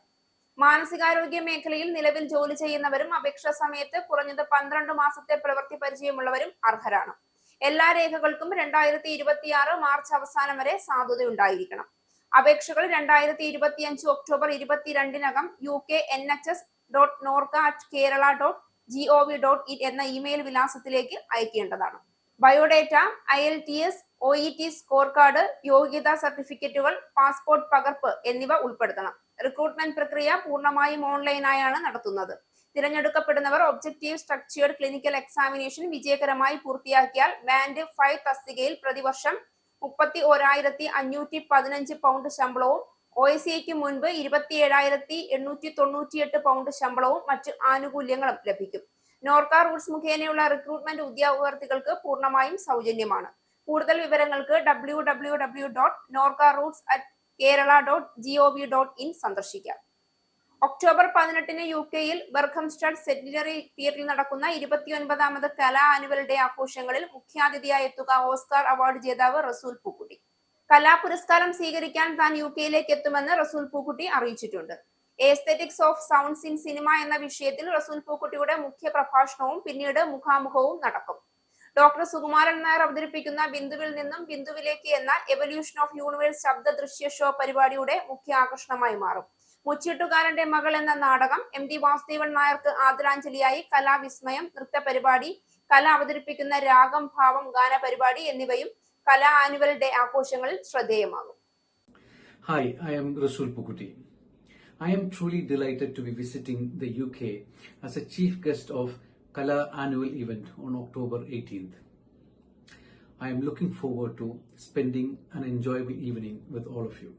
മാനസികാരോഗ്യ മേഖലയിൽ നിലവിൽ ജോലി ചെയ്യുന്നവരും അപേക്ഷാ സമയത്ത് കുറഞ്ഞത് 12 മാസത്തെ പ്രവൃത്തി പരിചയമുള്ളവരും അർഹരാണ്. എല്ലാ രേഖകൾക്കും 2026 മാർച്ച് അവസാനം വരെ സാധുതയുണ്ടായിരിക്കണം. അപേക്ഷകൾ 2025 ഒക്ടോബർ 22-നകം uk.nhs.norca@kerala.gov.in എന്ന ഇമെയിൽ വിലാസത്തിലേക്ക് അയക്കേണ്ടതാണ്. Biodata, IELTS, OET score card, യോഗ്യതാ സർട്ടിഫിക്കറ്റുകൾ, പാസ്പോർട്ട് പകർപ്പ് എന്നിവ ഉൾപ്പെടുത്തണം. റിക്രൂട്ട്മെന്റ് പ്രക്രിയ പൂർണ്ണമായും ഓൺലൈനായാണ് നടത്തുന്നത്. തിരഞ്ഞെടുക്കപ്പെടുന്നവർ ഒബ്ജക്റ്റീവ് സ്ട്രക്ചേർഡ് ക്ലിനിക്കൽ എക്സാമിനേഷൻ വിജയകരമായി പൂർത്തിയാക്കിയാൽ ബാൻഡ് 5 തസ്തികയിൽ പ്രതിവർഷം 31,515 പൗണ്ട് ശമ്പളവും OSCക്ക് മുൻപ് 27,898 പൗണ്ട് ശമ്പളവും മറ്റ് ആനുകൂല്യങ്ങളും ലഭിക്കും. നോർക്ക റൂട്ട്സ് മുഖേനയുള്ള റിക്രൂട്ട്മെന്റ് ഉദ്യോഗാർത്ഥികൾക്ക് പൂർണ്ണമായും സൗജന്യമാണ്. കൂടുതൽ വിവരങ്ങൾക്ക് www.norcaroots@kerala.gov.in സന്ദർശിക്കാം. ഒക്ടോബർ 18 UK-ൽ ബർഖംസ്റ്റഡ് സെറ്റിനറി തിയേറ്ററിൽ നടക്കുന്ന 29ാമത് കലാ ആനുവൽ ഡേ ആഘോഷങ്ങളിൽ മുഖ്യാതിഥിയായി എത്തുക ഓസ്കാർ അവാർഡ് ജേതാവ് റസൂൽ പൂക്കുട്ടി. കലാ പുരസ്കാരം സ്വീകരിക്കാൻ താൻ UK-ലേക്ക് എത്തുമെന്ന് റസൂൽ പൂക്കുട്ടി അറിയിച്ചിട്ടുണ്ട്. Aesthetics of sounds in cinema എന്ന വിഷയത്തിൽ റസൂൽ പൂക്കുട്ടിയുടെ മുഖ്യ പ്രഭാഷണവും പിന്നീട് മുഖാമുഖവും നടക്കും. ഡോക്ടർ സുകുമാരൻ നായർ അവതരിപ്പിക്കുന്ന ബിന്ദുവിൽ നിന്നും ബിന്ദുവിലേക്ക് എന്ന എവല്യൂഷൻ ഓഫ് യൂണിവേഴ്സ് ശബ്ദ ദൃശ്യ ഷോ പരിപാടിയുടെ മുഖ്യ ആകർഷണമായി മാറും. മുച്ചീട്ടുകാരന്റെ മകൾ എന്ന നാടകം, MD വാസുദേവൻ നായർക്ക് ആദരാഞ്ജലിയായി കലാവിസ്മയം നൃത്ത പരിപാടി, കല അവതരിപ്പിക്കുന്ന രാഗം ഭാവം ഗാന പരിപാടി എന്നിവയും കലാ ആനുവൽ ഡേ ആഘോഷങ്ങളിൽ ശ്രദ്ധേയമാകും. Hi, I am Rasool Pukuti. I am truly delighted to be visiting the UK as a chief guest of Kala annual event on October 18th. I am looking forward to spending an enjoyable evening with all of you.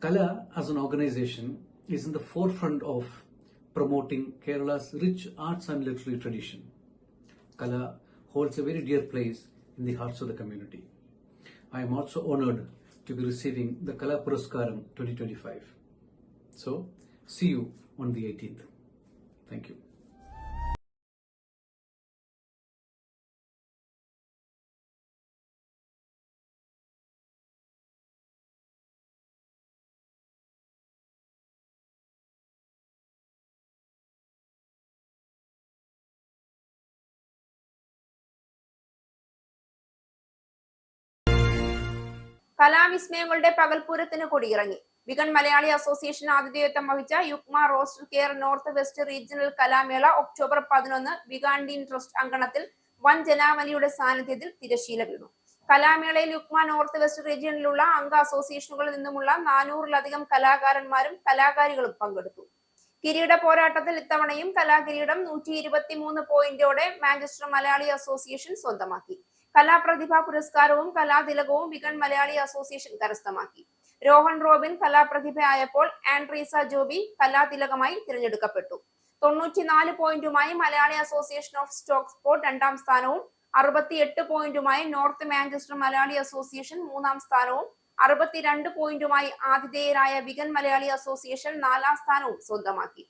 Kala as an organization is in the forefront of promoting Kerala's rich arts and literary tradition. Kala holds a very dear place in the hearts of the community. I am also honored to be receiving the Kala Puraskaram 2025. So, see you on the 18th. Thank you. കലാവിസ്മയങ്ങളുടെ പകൽപൂരത്തിന് കൊടിയിറങ്ങി. വിഗൺ മലയാളി അസോസിയേഷൻ ആതിഥേയത്വം വഹിച്ച UUKMA roster care north west regional Kalamela October 11 വിഗാണ്ടീൻ ട്രസ്റ്റ് അങ്കണത്തിൽ വൻ ജനാവലിയുടെ സാന്നിധ്യത്തിൽ തിരശീല വീണു. കലാമേളയിൽ യുക്മ നോർത്ത് വെസ്റ്റ് റീജിയണിലുള്ള അംഗ അസോസിയേഷനുകളിൽ നിന്നുമുള്ള 400-ലധികം കലാകാരന്മാരും കലാകാരികളും പങ്കെടുത്തു. കിരീട പോരാട്ടത്തിൽ ഇത്തവണയും കലാകിരീടം 123 പോയിന്റോടെ മാഞ്ചസ്റ്റർ മലയാളി അസോസിയേഷൻ സ്വന്തമാക്കി. കലാപ്രതിഭാ പുരസ്കാരവും കലാതിലകവും വിഗൺ മലയാളി അസോസിയേഷൻ കരസ്ഥമാക്കി. രോഹൻ റോബിൻ കലാപ്രതിഭയായപ്പോൾ ആൻഡ്രീസ ജോബി കലാതിലകമായി തിരഞ്ഞെടുക്കപ്പെട്ടു. 94 പോയിന്റുമായി Malayali association of stock sport 2ാം സ്ഥാനവും 68 പോയിന്റുമായി നോർത്ത് മാഞ്ചസ്റ്റർ മലയാളി അസോസിയേഷൻ 3ാം സ്ഥാനവും 62 പോയിന്റുമായി ആതിഥേയരായ വിഗൺ മലയാളി അസോസിയേഷൻ 4ാം സ്ഥാനവും സ്വന്തമാക്കി.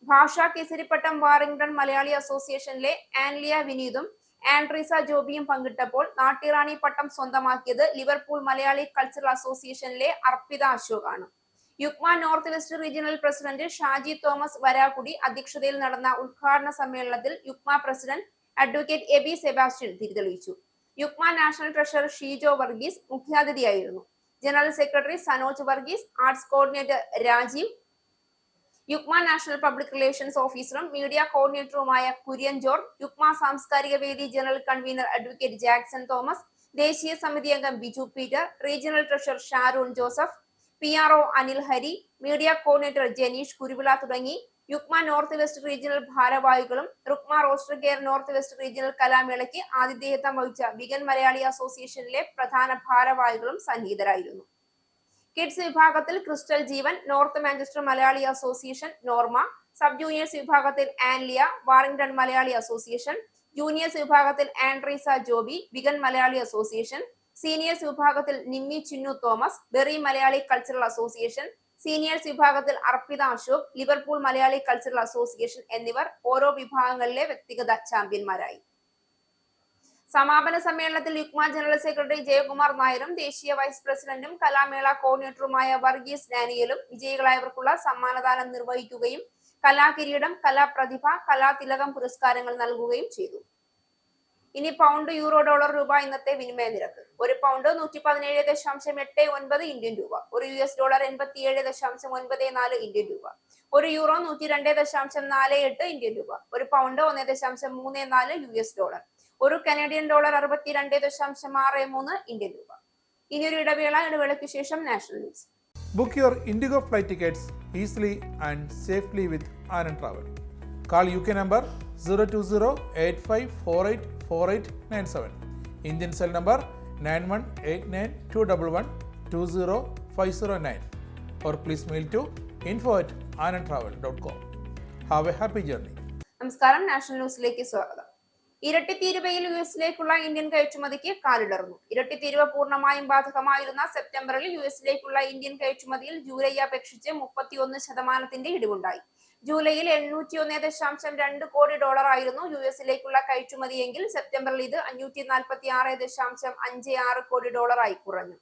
ഭാഷാ കേസരിപ്പട്ടം വാറിംഗ്ടൺ മലയാളി അസോസിയേഷനിലെ ആൻലിയ വിനീതും ആൻഡ്രീസ ജോബിയും പങ്കിട്ടപ്പോൾ നാട്ടിറാണി പട്ടം സ്വന്തമാക്കിയത് ലിവർപൂൾ മലയാളി കൾച്ചറൽ അസോസിയേഷനിലെ അർപ്പിത അശോകാണ്. UUKMA north west regional president Shaji Thomas Varakudi അധ്യക്ഷതയിൽ നടന്ന ഉദ്ഘാടന സമ്മേളനത്തിൽ യുക്മ പ്രസിഡന്റ് അഡ്വക്കേറ്റ് എബി സെബാസ്റ്റ്യൻ തിരിതെളിയിച്ചു. യുക്മ നാഷണൽ ട്രഷറർ ഷീജോ വർഗീസ് മുഖ്യാതിഥിയായിരുന്നു. General secretary Sanoj Varghese, arts coordinator Rajeev, UUKMA national public relations ഓഫീസറും മീഡിയ കോർഡിനേറ്ററുമായ കുര്യൻ ജോർജ്, യുക്മ സാംസ്കാരിക വേദി general convener advocate Jackson Thomas, ദേശീയ സമിതി അംഗം Biju Peter, regional treasurer Sharoon Joseph, PRO Anil Hari, media coordinator Janeesh Kuruvila തുടങ്ങി യുക്മ നോർത്ത് വെസ്റ്റ് റീജിയണൽ ഭാരവാഹികളും UUKMA roster care north west regional കലാമേളയ്ക്ക് ആതിഥേയത്വം വഹിച്ച വിഗൺ മലയാളി അസോസിയേഷനിലെ പ്രധാന ഭാരവാഹികളും സന്നിഹിതരായിരുന്നു. കിഡ്സ് വിഭാഗത്തിൽ Crystal Jeevan, north Manchester Malayali association NORMA, sub juniors വിഭാഗത്തിൽ Anliya, Warrington Malayali association, juniors വിഭാഗത്തിൽ Andreesa Joby, Wigan Malayali association, seniors വിഭാഗത്തിൽ Nimmi Chinnu Thomas, Bury Malayali cultural association, seniors വിഭാഗത്തിൽ Arpitha Ashok, Liverpool Malayali cultural association എന്നിവർ ഓരോ വിഭാഗങ്ങളിലെ വ്യക്തിഗത ചാമ്പ്യന്മാരായി. സമാപന സമ്മേളനത്തിൽ യുക്മ ജനറൽ സെക്രട്ടറി ജയകുമാർ നായരും ദേശീയ വൈസ് പ്രസിഡന്റും കലാമേള കോർഡിനേറ്ററുമായ വർഗീസ് ഡാനിയലും വിജയികളായവർക്കുള്ള സമ്മാനദാനം നിർവഹിക്കുകയും കലാകിരീടം, കലാപ്രതിഭ, കലാതിലകം പുരസ്കാരങ്ങൾ നൽകുകയും ചെയ്തു. ഇനി പൗണ്ട്, യൂറോ, ഡോളർ, രൂപ ഇന്നത്തെ വിനിമയ നിരക്ക്. ഒരു പൗണ്ട് 117.89 ഇന്ത്യൻ രൂപ, ഒരു US ഡോളർ 87.94 ഇന്ത്യൻ രൂപ, ഒരു യൂറോ 102.48 ഇന്ത്യൻ രൂപ, ഒരു പൗണ്ട് 1.34 US ഡോളർ, ഒരു കനേഡിയൻ ഡോളർ 62.63 ഇന്ത്യൻ രൂപ. ഇനിയൊരു ഇടവേളയ്ക്ക് ശേഷം national news. Book your Indigo flight tickets easily and safely with Anand Travel. Call UK number 020-8548-4897. Indian cell number 918921120509. Or please mail to info@anandtravel.com. Have a happy journey. നമസ്കാരം, നാഷണൽ ന്യൂസിലേക്ക് സ്വാഗതം. ഇരട്ടി തീരുവയിൽ യുഎസിലേക്കുള്ള ഇന്ത്യൻ കയറ്റുമതിക്ക് കാലിടർന്നു. ഇരട്ടി തീരുവ പൂർണ്ണമായും ബാധകമായിരുന്ന സെപ്റ്റംബറിൽ യുഎസിലേക്കുള്ള ഇന്ത്യൻ കയറ്റുമതിയിൽ ജൂലൈ അപേക്ഷിച്ച് 31% ഇടിവുണ്ടായി. ജൂലൈയിൽ $801.2 കോടി ആയിരുന്നു യുഎസിലേക്കുള്ള കയറ്റുമതിയെങ്കിൽ സെപ്റ്റംബറിൽ ഇത് $546.56 കോടി ആയി കുറഞ്ഞു.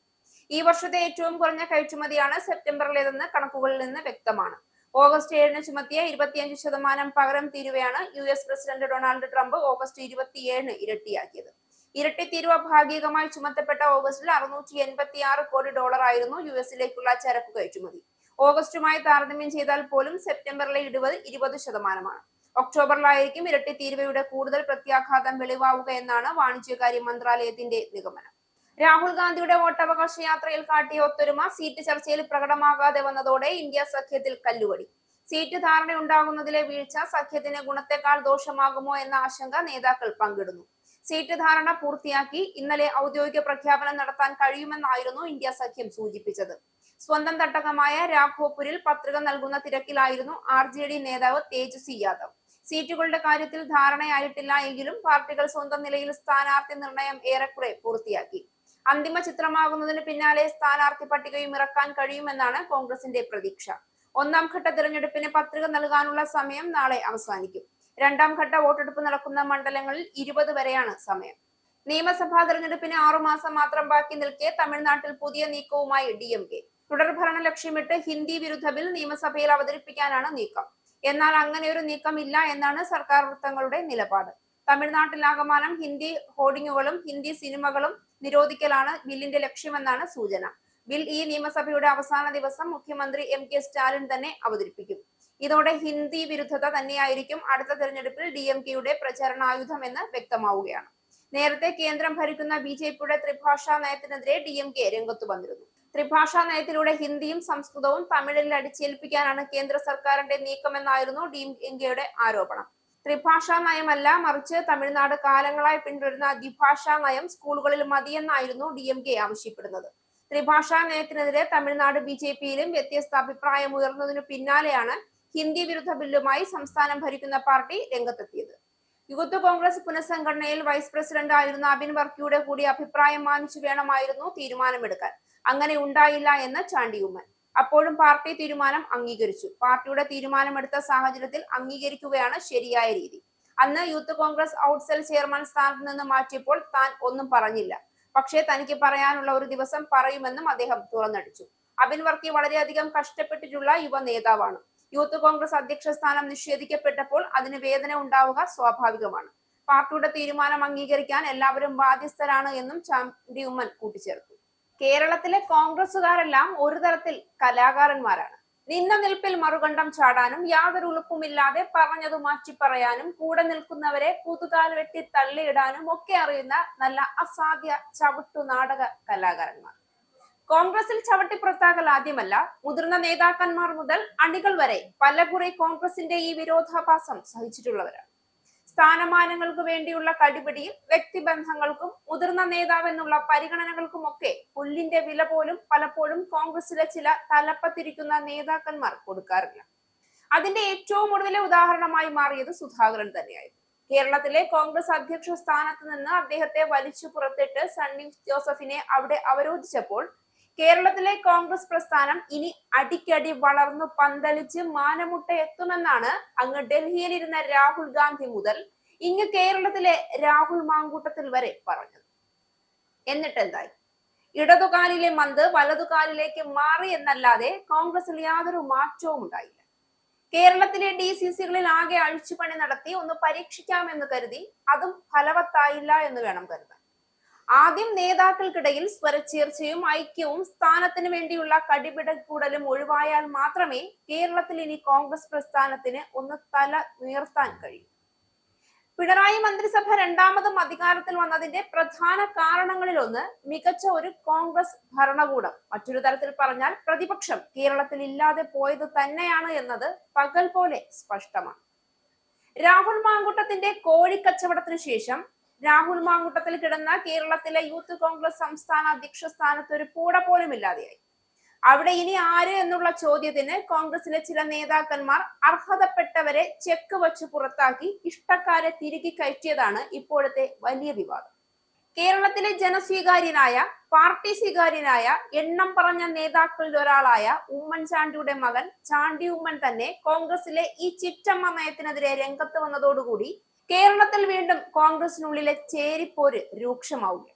ഈ വർഷത്തെ ഏറ്റവും കുറഞ്ഞ കയറ്റുമതിയാണ് സെപ്റ്റംബറിലേതെന്ന് കണക്കുകളിൽ നിന്ന് വ്യക്തമാണ്. ഓഗസ്റ്റ് 7 ചുമത്തിയ 25% പകരം തീരുവയാണ് US president Donald Trump August 27 ഇരട്ടിയാക്കിയത്. ഇരട്ടി തീരുവ ഭാഗികമായി ചുമത്തപ്പെട്ട ഓഗസ്റ്റിൽ $686 കോടി ആയിരുന്നു യുഎസിലേക്കുള്ള ചരക്കു കയറ്റുമതി. ഓഗസ്റ്റുമായി താരതമ്യം ചെയ്താൽ പോലും സെപ്റ്റംബറിലെ ഇടിവ് 20%. ഒക്ടോബറിലായിരിക്കും ഇരട്ടി തീരുവയുടെ കൂടുതൽ പ്രത്യാഘാതം വെളിവാവുക എന്നാണ് വാണിജ്യകാര്യ മന്ത്രാലയത്തിന്റെ നിഗമനം. രാഹുൽ ഗാന്ധിയുടെ വോട്ടവകാശ യാത്രയിൽ കാട്ടിയ ഒത്തൊരുമ സീറ്റ് ചർച്ചയിൽ പ്രകടമാകാതെ വന്നതോടെ ഇന്ത്യ സഖ്യത്തിൽ കല്ലുകടി. സീറ്റ് ധാരണയുണ്ടാകുന്നതിലെ വീഴ്ച സഖ്യത്തിന് ഗുണത്തെക്കാൾ ദോഷമാകുമോ എന്ന ആശങ്ക നേതാക്കൾ പങ്കിടുന്നു. സീറ്റ് ധാരണ പൂർത്തിയാക്കി ഇന്നലെ ഔദ്യോഗിക പ്രഖ്യാപനം നടത്താൻ കഴിയുമെന്നായിരുന്നു ഇന്ത്യ സഖ്യം സൂചിപ്പിച്ചത്. സ്വന്തം തട്ടകമായ രാഘോപുരിൽ പത്രിക നൽകുന്ന തിരക്കിലായിരുന്നു RJD നേതാവ് തേജസ്വി യാദവ്. സീറ്റുകളുടെ കാര്യത്തിൽ ധാരണയായിട്ടില്ല എങ്കിലും പാർട്ടികൾ സ്വന്തം നിലയിൽ സ്ഥാനാർത്ഥി നിർണയം ഏറെക്കുറെ പൂർത്തിയാക്കി. അന്തിമ ചിത്രമാകുന്നതിന് പിന്നാലെ സ്ഥാനാർത്ഥി പട്ടികയും ഇറക്കാൻ കഴിയുമെന്നാണ് കോൺഗ്രസിന്റെ പ്രതീക്ഷ. ഒന്നാം ഘട്ട തിരഞ്ഞെടുപ്പിന് പത്രിക നൽകാനുള്ള സമയം നാളെ അവസാനിക്കും. രണ്ടാം ഘട്ട വോട്ടെടുപ്പ് നടക്കുന്ന മണ്ഡലങ്ങളിൽ 20 വരെയാണ് സമയം. നിയമസഭാ തെരഞ്ഞെടുപ്പിന് 6 മാസം മാത്രം ബാക്കി നിൽക്കെ തമിഴ്നാട്ടിൽ പുതിയ നീക്കവുമായി DMK. തുടർഭരണ ലക്ഷ്യമിട്ട് ഹിന്ദി വിരുദ്ധ ബിൽ നിയമസഭയിൽ അവതരിപ്പിക്കാനാണ് നീക്കം. എന്നാൽ അങ്ങനെയൊരു നീക്കം ഇല്ല എന്നാണ് സർക്കാർ വൃത്തങ്ങളുടെ നിലപാട്. തമിഴ്നാട്ടിലാകമാനം ഹിന്ദി ഹോർഡിങ്ങുകളും ഹിന്ദി സിനിമകളും നിരോധിക്കലാണ് ബില്ലിന്റെ ലക്ഷ്യമെന്നാണ് സൂചന. ബിൽ ഈ നിയമസഭയുടെ അവസാന ദിവസം മുഖ്യമന്ത്രി MK സ്റ്റാലിൻ തന്നെ അവതരിപ്പിക്കും. ഇതോടെ ഹിന്ദി വിരുദ്ധത തന്നെയായിരിക്കും അടുത്ത തെരഞ്ഞെടുപ്പിൽ DMKയുടെ പ്രചരണായുധമെന്ന് വ്യക്തമാവുകയാണ്. നേരത്തെ കേന്ദ്രം ഭരിക്കുന്ന BJPയുടെ ത്രിഭാഷാ നയത്തിനെതിരെ DMK രംഗത്തു വന്നിരുന്നു. ത്രിഭാഷാ നയത്തിലൂടെ ഹിന്ദിയും സംസ്കൃതവും തമിഴിൽ അടിച്ചേൽപ്പിക്കാനാണ് കേന്ദ്ര സർക്കാരിന്റെ നീക്കമെന്നായിരുന്നു DMKയുടെ ആരോപണം. ത്രിഭാഷാ നയമല്ല, മറിച്ച് തമിഴ്നാട് കാലങ്ങളായി പിന്തുടരുന്ന ദ്വിഭാഷാ നയം സ്കൂളുകളിൽ മതിയെന്നായിരുന്നു DMK ആവശ്യപ്പെടുന്നത്. ത്രിഭാഷാ നയത്തിനെതിരെ തമിഴ്നാട് BJPയിലും വ്യത്യസ്ത അഭിപ്രായം ഉയർന്നതിനു പിന്നാലെയാണ് ഹിന്ദി വിരുദ്ധ ബില്ലുമായി സംസ്ഥാനം ഭരിക്കുന്ന പാർട്ടി രംഗത്തെത്തിയത്. യൂത്ത് കോൺഗ്രസ് പുനഃസംഘടനയിൽ വൈസ് പ്രസിഡന്റ് ആയിരുന്ന അബിൻ വർക്കിയുടെ കൂടി അഭിപ്രായം മാനിച്ചു വേണമായിരുന്നു തീരുമാനമെടുക്കാൻ. അങ്ങനെ ഉണ്ടായില്ല എന്ന് ചാണ്ടി ഉമ്മൻ. അപ്പോഴും പാർട്ടി തീരുമാനം അംഗീകരിച്ചു. പാർട്ടിയുടെ തീരുമാനമെടുത്ത സാഹചര്യത്തിൽ അംഗീകരിക്കുകയാണ് ശരിയായ രീതി. അന്ന് യൂത്ത് കോൺഗ്രസ് ഔട്ട്സെൽ ചെയർമാൻ സ്ഥാനത്ത് നിന്ന് മാറ്റിയപ്പോൾ താൻ ഒന്നും പറഞ്ഞില്ല. പക്ഷേ തനിക്ക് പറയാനുള്ള ഒരു ദിവസം പറയുമെന്നും അദ്ദേഹം തുറന്നടിച്ചു. അബിൻ വർക്കി വളരെയധികം കഷ്ടപ്പെട്ടിട്ടുള്ള യുവ നേതാവാണ്. യൂത്ത് കോൺഗ്രസ് അധ്യക്ഷ സ്ഥാനം നിഷേധിക്കപ്പെട്ടപ്പോൾ അതിന് വേദന ഉണ്ടാവുക സ്വാഭാവികമാണ്. പാർട്ടിയുടെ തീരുമാനം അംഗീകരിക്കാൻ എല്ലാവരും ബാധ്യസ്ഥരാണ് എന്നും ചാണ്ടി ഉമ്മൻ കൂട്ടിച്ചേർത്തു. കേരളത്തിലെ കോൺഗ്രസുകാരെല്ലാം ഒരു തരത്തിൽ കലാകാരന്മാരാണ്. നിന്ന നിൽപ്പിൽ മറുകണ്ഠം ചാടാനും യാതൊരു ഉളുപ്പുമില്ലാതെ പറഞ്ഞതു മാറ്റി പറയാനും കൂടെ നിൽക്കുന്നവരെ കുതുകാൽ വെട്ടി തള്ളിയിടാനും ഒക്കെ അറിയുന്ന നല്ല അസാധ്യ ചവിട്ടു നാടക കലാകാരന്മാർ. കോൺഗ്രസിൽ ചവിട്ടിപ്പുറത്താകൽ ആദ്യമല്ല. മുതിർന്ന നേതാക്കന്മാർ മുതൽ അണികൾ വരെ പലകുറി കോൺഗ്രസിന്റെ ഈ വിരോധാഭാസം സഹിച്ചിട്ടുള്ളവരാണ്. സ്ഥാനമാനങ്ങൾക്ക് വേണ്ടിയുള്ള കടിപിടിയിൽ വ്യക്തിബന്ധങ്ങൾക്കും മുതിർന്ന നേതാവെന്നുള്ള പരിഗണനകൾക്കുമൊക്കെ പുല്ലിന്റെ വില പോലും പലപ്പോഴും കോൺഗ്രസിലെ ചില തലപ്പത്തിരിക്കുന്ന നേതാക്കന്മാർ കൊടുക്കാറില്ല. അതിന്റെ ഏറ്റവും ഒടുവിലെ ഉദാഹരണമായി മാറിയത് സുധാകരൻ തന്നെയായിരുന്നു. കേരളത്തിലെ കോൺഗ്രസ് അധ്യക്ഷ സ്ഥാനത്ത് നിന്ന് അദ്ദേഹത്തെ വലിച്ചു പുറത്തിട്ട് സണ്ണി ജോസഫിനെ അവിടെ അവരോധിച്ചപ്പോൾ കേരളത്തിലെ കോൺഗ്രസ് പ്രസ്ഥാനം ഇനി അടിക്കടി വളർന്നു പന്തലിച്ച് മാനമുട്ട എത്തുമെന്നാണ് അങ്ങ് ഡൽഹിയിലിരുന്ന രാഹുൽ ഗാന്ധി മുതൽ ഇങ്ങ് കേരളത്തിലെ രാഹുൽ മാങ്കൂട്ടത്തിൽ വരെ പറഞ്ഞത്. എന്നിട്ടെന്തായി? ഇടതുകാലിലെ മന്ത് വലതുകാലിലേക്ക് മാറി എന്നല്ലാതെ കോൺഗ്രസിൽ യാതൊരു മാറ്റവും ഉണ്ടായില്ല. കേരളത്തിലെ DCCകളിൽ ആകെ അഴിച്ചുപണി നടത്തി ഒന്ന് പരീക്ഷിക്കാമെന്ന് കരുതി. അതും ഫലവത്തായില്ല എന്ന് വേണം കരുതാൻ. ആദ്യം നേതാക്കൾക്കിടയിൽ സ്വരച്ചേർച്ചയും ഐക്യവും സ്ഥാനത്തിന് വേണ്ടിയുള്ള കടിപിടകൂടലും ഒഴിവായാൽ മാത്രമേ കേരളത്തിൽ ഇനി കോൺഗ്രസ് പ്രസ്ഥാനത്തിന് ഒന്ന് തല ഉയർത്താൻ കഴിയൂ. പിണറായി മന്ത്രിസഭ രണ്ടാമതും അധികാരത്തിൽ വന്നതിന്റെ പ്രധാന കാരണങ്ങളിലൊന്ന് മികച്ച ഒരു കോൺഗ്രസ് ഭരണകൂടം, മറ്റൊരു തരത്തിൽ പറഞ്ഞാൽ പ്രതിപക്ഷം കേരളത്തിൽ ഇല്ലാതെ പോയത് തന്നെയാണ് എന്നത് പകൽ പോലെ സ്പഷ്ടമാണ്. രാഹുൽ മാങ്കൂട്ടത്തിന്റെ കോഴിക്കച്ചവടത്തിനു ശേഷം രാഹുൽ മാങ്കൂട്ടത്തിൽ കിടന്ന കേരളത്തിലെ യൂത്ത് കോൺഗ്രസ് സംസ്ഥാന അധ്യക്ഷ സ്ഥാനത്ത് ഒരു പൂട പോലും ഇല്ലാതെയായി. അവിടെ ഇനി ആര് എന്നുള്ള ചോദ്യത്തിന് കോൺഗ്രസിലെ ചില നേതാക്കന്മാർ അർഹതപ്പെട്ടവരെ ചെക്ക് വച്ച് പുറത്താക്കി ഇഷ്ടക്കാരെ തിരികെ കയറ്റിയതാണ് ഇപ്പോഴത്തെ വലിയ വിവാദം. കേരളത്തിലെ ജനസ്വീകാര്യനായ, പാർട്ടി സ്വീകാര്യനായ, എണ്ണം പറഞ്ഞ നേതാക്കളിൽ ഒരാളായ ഉമ്മൻചാണ്ടിയുടെ മകൻ ചാണ്ടി ഉമ്മൻ തന്നെ കോൺഗ്രസിലെ ഈ ചിറ്റമ്മ നയത്തിനെതിരെ രംഗത്ത് വന്നതോടുകൂടി കേരളത്തിൽ വീണ്ടും കോൺഗ്രസിനുള്ളിലെ ചേരിപ്പോര് രൂക്ഷമാവുകയാണ്.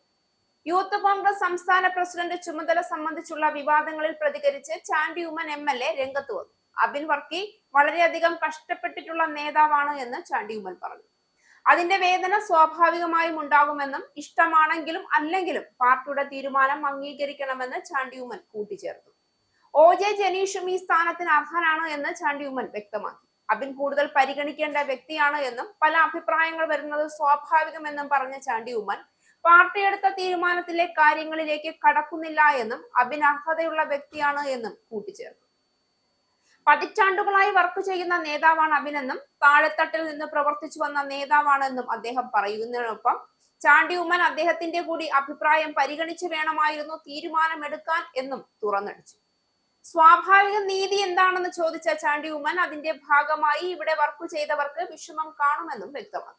യൂത്ത് കോൺഗ്രസ് സംസ്ഥാന പ്രസിഡന്റ് ചുമതല സംബന്ധിച്ചുള്ള വിവാദങ്ങളിൽ പ്രതികരിച്ച് ചാണ്ടി ഉമ്മൻ MLA രംഗത്ത് വന്നു. അബിൻ വർക്കി വളരെയധികം കഷ്ടപ്പെട്ടിട്ടുള്ള നേതാവാണ് എന്ന് ചാണ്ടി ഉമ്മൻ പറഞ്ഞു. അതിന്റെ വേദന സ്വാഭാവികമായും ഉണ്ടാകുമെന്നും ഇഷ്ടമാണെങ്കിലും അല്ലെങ്കിലും പാർട്ടിയുടെ തീരുമാനം അംഗീകരിക്കണമെന്ന് ചാണ്ടി ഉമ്മൻ കൂട്ടിച്ചേർത്തു. OJ ജനീഷും ഈ സ്ഥാനത്തിന് അർഹനാണ് എന്ന് ചാണ്ടി ഉമ്മൻ വ്യക്തമാക്കി. അബിൻ കൂടുതൽ പരിഗണിക്കേണ്ട വ്യക്തിയാണ് എന്നും പല അഭിപ്രായങ്ങൾ വരുന്നത് സ്വാഭാവികമെന്നും പറഞ്ഞ ചാണ്ടി ഉമ്മൻ പാർട്ടി എടുത്ത തീരുമാനത്തിലെ കാര്യങ്ങളിലേക്ക് കടക്കുന്നില്ല എന്നും അബിൻ അർഹതയുള്ള വ്യക്തിയാണ് എന്നും കൂട്ടിച്ചേർത്തു. പതിറ്റാണ്ടുകളായി വർക്ക് ചെയ്യുന്ന നേതാവാണ് അബിനെന്നും താഴെത്തട്ടിൽ നിന്ന് പ്രവർത്തിച്ചു വന്ന നേതാവാണെന്നും അദ്ദേഹം പറയുന്നതിനൊപ്പം ചാണ്ടി ഉമ്മൻ അദ്ദേഹത്തിന്റെ കൂടി അഭിപ്രായം പരിഗണിച്ച് വേണമായിരുന്നു തീരുമാനമെടുക്കാൻ എന്നും തുറന്നടിച്ചു. സ്വാഭാവിക നീതി എന്താണെന്ന് ചോദിച്ച ചാണ്ടി ഉമ്മൻ അതിന്റെ ഭാഗമായി ഇവിടെ വർക്ക് ചെയ്തവർക്ക് വിഷമം കാണുമെന്നും വ്യക്തമാക്കി.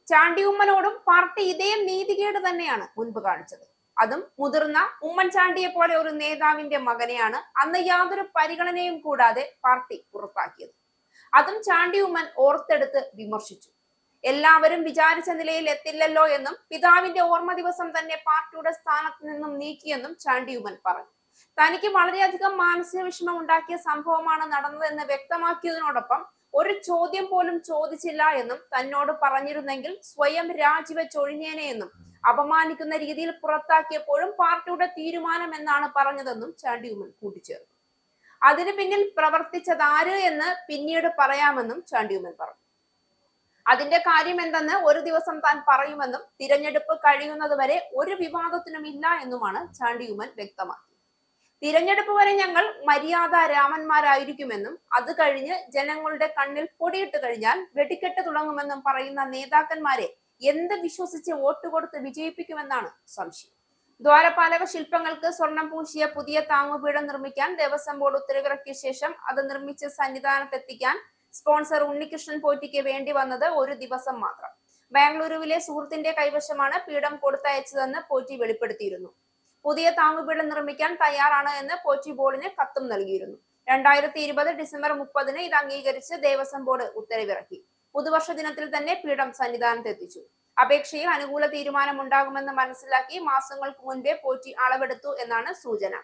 ചാണ്ടി ഉമ്മനോടും പാർട്ടി ഇതേ നീതികേട് തന്നെയാണ് മുൻപ് കാണിച്ചത്. അതും മുതിർന്ന ഉമ്മൻചാണ്ടിയെ പോലെ ഒരു നേതാവിന്റെ മകനെയാണ് അന്ന് യാതൊരു പരിഗണനയും കൂടാതെ പാർട്ടി പുറത്താക്കിയത്. അതും ചാണ്ടി ഉമ്മൻ ഓർത്തെടുത്ത് വിമർശിച്ചു. എല്ലാവരും വിചാരിച്ച നിലയിൽ എത്തില്ലല്ലോ എന്നും പിതാവിന്റെ ഓർമ്മ ദിവസം തന്നെ പാർട്ടിയുടെ സ്ഥാനത്ത് നിന്നും നീക്കിയെന്നും ചാണ്ടി ഉമ്മൻ പറഞ്ഞു. തനിക്ക് വളരെയധികം മാനസിക വിഷമം ഉണ്ടാക്കിയ സംഭവമാണ് നടന്നതെന്ന് വ്യക്തമാക്കിയതിനോടൊപ്പം ഒരു ചോദ്യം പോലും ചോദിച്ചില്ല എന്നും തന്നോട് പറഞ്ഞിരുന്നെങ്കിൽ സ്വയം രാജിവെച്ചൊഴിഞ്ഞേനെ എന്നും അപമാനിക്കുന്ന രീതിയിൽ പുറത്താക്കിയപ്പോഴും പാർട്ടിയുടെ തീരുമാനം എന്നാണ് പറഞ്ഞതെന്നും ചാണ്ടി ഉമ്മൻ കൂട്ടിച്ചേർത്തു. അതിന് പിന്നിൽ പ്രവർത്തിച്ചതാര് എന്ന് പിന്നീട് പറയാമെന്നും ചാണ്ടി ഉമ്മൻ പറഞ്ഞു. അതിന്റെ കാര്യം എന്തെന്ന് ഒരു ദിവസം താൻ പറയുമെന്നും തിരഞ്ഞെടുപ്പ് കഴിയുന്നത് വരെ ഒരു വിവാദത്തിനും ഇല്ല എന്നുമാണ് ചാണ്ടി ഉമ്മൻ വ്യക്തമാക്കിയത്. തിരഞ്ഞെടുപ്പ് വരെ ഞങ്ങൾ മര്യാദ രാമന്മാരായിരിക്കുമെന്നും അത് കഴിഞ്ഞ് ജനങ്ങളുടെ കണ്ണിൽ പൊടിയിട്ട് കഴിഞ്ഞാൽ വെടിക്കെട്ട് തുടങ്ങുമെന്നും പറയുന്ന നേതാക്കന്മാരെ എന്ത് വിശ്വസിച്ച് വോട്ട് കൊടുത്ത് വിജയിപ്പിക്കുമെന്നാണ് സംശയം. ദ്വാരപാലക ശില്പങ്ങൾക്ക് സ്വർണം പൂശിയ പുതിയ താങ്ങുപീഠം നിർമ്മിക്കാൻ ദേവസ്വം ബോർഡ് ഉത്തരവിറക്കിയ ശേഷം അത് നിർമ്മിച്ച് സന്നിധാനത്തെത്തിക്കാൻ സ്പോൺസർ ഉണ്ണികൃഷ്ണൻ പോറ്റിക്ക് വേണ്ടി വന്നത് ഒരു ദിവസം മാത്രം. ബാംഗ്ലൂരുവിലെ സുഹൃത്തിന്റെ കൈവശമാണ് പീഠം കൊടുത്തയച്ചതെന്ന് പോറ്റി വെളിപ്പെടുത്തിയിരുന്നു. പുതിയ താങ്ങുപീഠം നിർമ്മിക്കാൻ തയ്യാറാണ് എന്ന് പോറ്റി ബോർഡിന് കത്തും നൽകിയിരുന്നു. 2020 ഡിസംബർ 30 ഇത് അംഗീകരിച്ച് ദേവസ്വം ബോർഡ് ഉത്തരവിറക്കി. പുതുവർഷ ദിനത്തിൽ തന്നെ പീഠം സന്നിധാനത്ത് എത്തിച്ചു. അപേക്ഷയിൽ അനുകൂല തീരുമാനമുണ്ടാകുമെന്ന് മനസ്സിലാക്കി മാസങ്ങൾക്ക് മുൻപേ പോറ്റി അളവെടുത്തു എന്നാണ് സൂചന.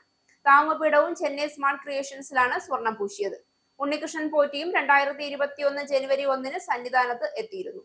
താങ്ങുപീഠവും ചെന്നൈ സ്മാർട്ട് ക്രിയേഷൻസിലാണ് സ്വർണം പൂശിയത്. ഉണ്ണികൃഷ്ണൻ പോറ്റിയും 2021 ജനുവരി 1 സന്നിധാനത്ത് എത്തിയിരുന്നു.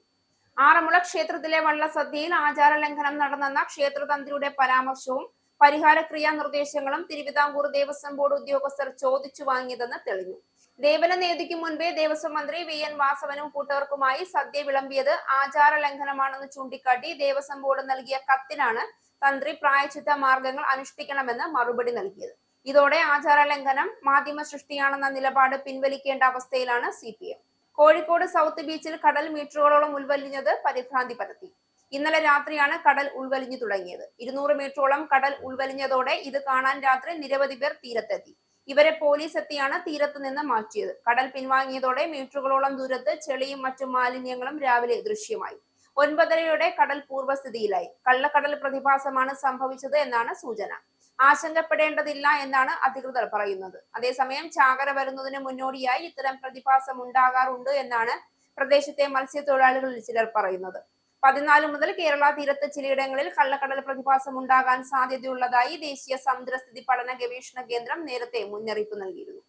ആറന്മുള ക്ഷേത്രത്തിലെ വള്ളസദ്യയിൽ ആചാര ലംഘനം നടന്നെന്ന ക്ഷേത്രതന്ത്രിയുടെ പരാമർശവും പരിഹാരക്രിയാ നിർദ്ദേശങ്ങളും തിരുവിതാംകൂർ ദേവസ്വം ബോർഡ് ഉദ്യോഗസ്ഥർ ചോദിച്ചു വാങ്ങിയതെന്ന് തെളിഞ്ഞു. ദേവന നേതിക്ക് മുൻപേ ദേവസ്വം മന്ത്രി VN വാസവനും കൂട്ടർക്കുമായി സദ്യ വിളമ്പിയത് ആചാര ലംഘനമാണെന്ന് ചൂണ്ടിക്കാട്ടി ദേവസ്വം ബോർഡ് നൽകിയ കത്തിനാണ് തന്ത്രി പ്രായശ്ചിത്ത മാർഗങ്ങൾ അനുഷ്ഠിക്കണമെന്ന് മറുപടി നൽകിയത്. ഇതോടെ ആചാര ലംഘനം മാധ്യമ സൃഷ്ടിയാണെന്ന നിലപാട് പിൻവലിക്കേണ്ട അവസ്ഥയിലാണ് CPM. കോഴിക്കോട് സൗത്ത് ബീച്ചിൽ കടൽ മീറ്ററുകളോളം ഉൾവലിഞ്ഞത് പരിഭ്രാന്തി പരത്തി. ഇന്നലെ രാത്രിയാണ് കടൽ ഉൾവലിഞ്ഞു തുടങ്ങിയത്. 200 മീറ്ററോളം കടൽ ഉൾവലിഞ്ഞതോടെ ഇത് കാണാൻ രാത്രി നിരവധി പേർ തീരത്തെത്തി. ഇവരെ പോലീസ് എത്തിയാണ് തീരത്ത് നിന്ന് മാറ്റിയത്. കടൽ പിൻവാങ്ങിയതോടെ മീറ്ററുകളോളം ദൂരത്ത് ചെളിയും മറ്റു മാലിന്യങ്ങളും രാവിലെ ദൃശ്യമായി. 9:30 കടൽ പൂർവ്വസ്ഥിതിയിലായി. കള്ളക്കടൽ പ്രതിഭാസമാണ് സംഭവിച്ചത് എന്നാണ് സൂചന. ആശങ്കപ്പെടേണ്ടതില്ല എന്നാണ് അധികൃതർ പറയുന്നത്. അതേസമയം ചാകര വരുന്നതിന് മുന്നോടിയായി ഇത്തരം പ്രതിഭാസം ഉണ്ടാകാറുണ്ട് എന്നാണ് പ്രദേശത്തെ മത്സ്യത്തൊഴിലാളികളിൽ ചിലർ പറയുന്നത്. 14 മുതൽ കേരള തീരത്ത് ചിലയിടങ്ങളിൽ കള്ളക്കടൽ പ്രതിഭാസം ഉണ്ടാകാൻ സാധ്യതയുള്ളതായി ദേശീയ സമുദ്രസ്ഥിതി പഠന ഗവേഷണ കേന്ദ്രം നേരത്തെ മുന്നറിയിപ്പ് നൽകിയിരുന്നു.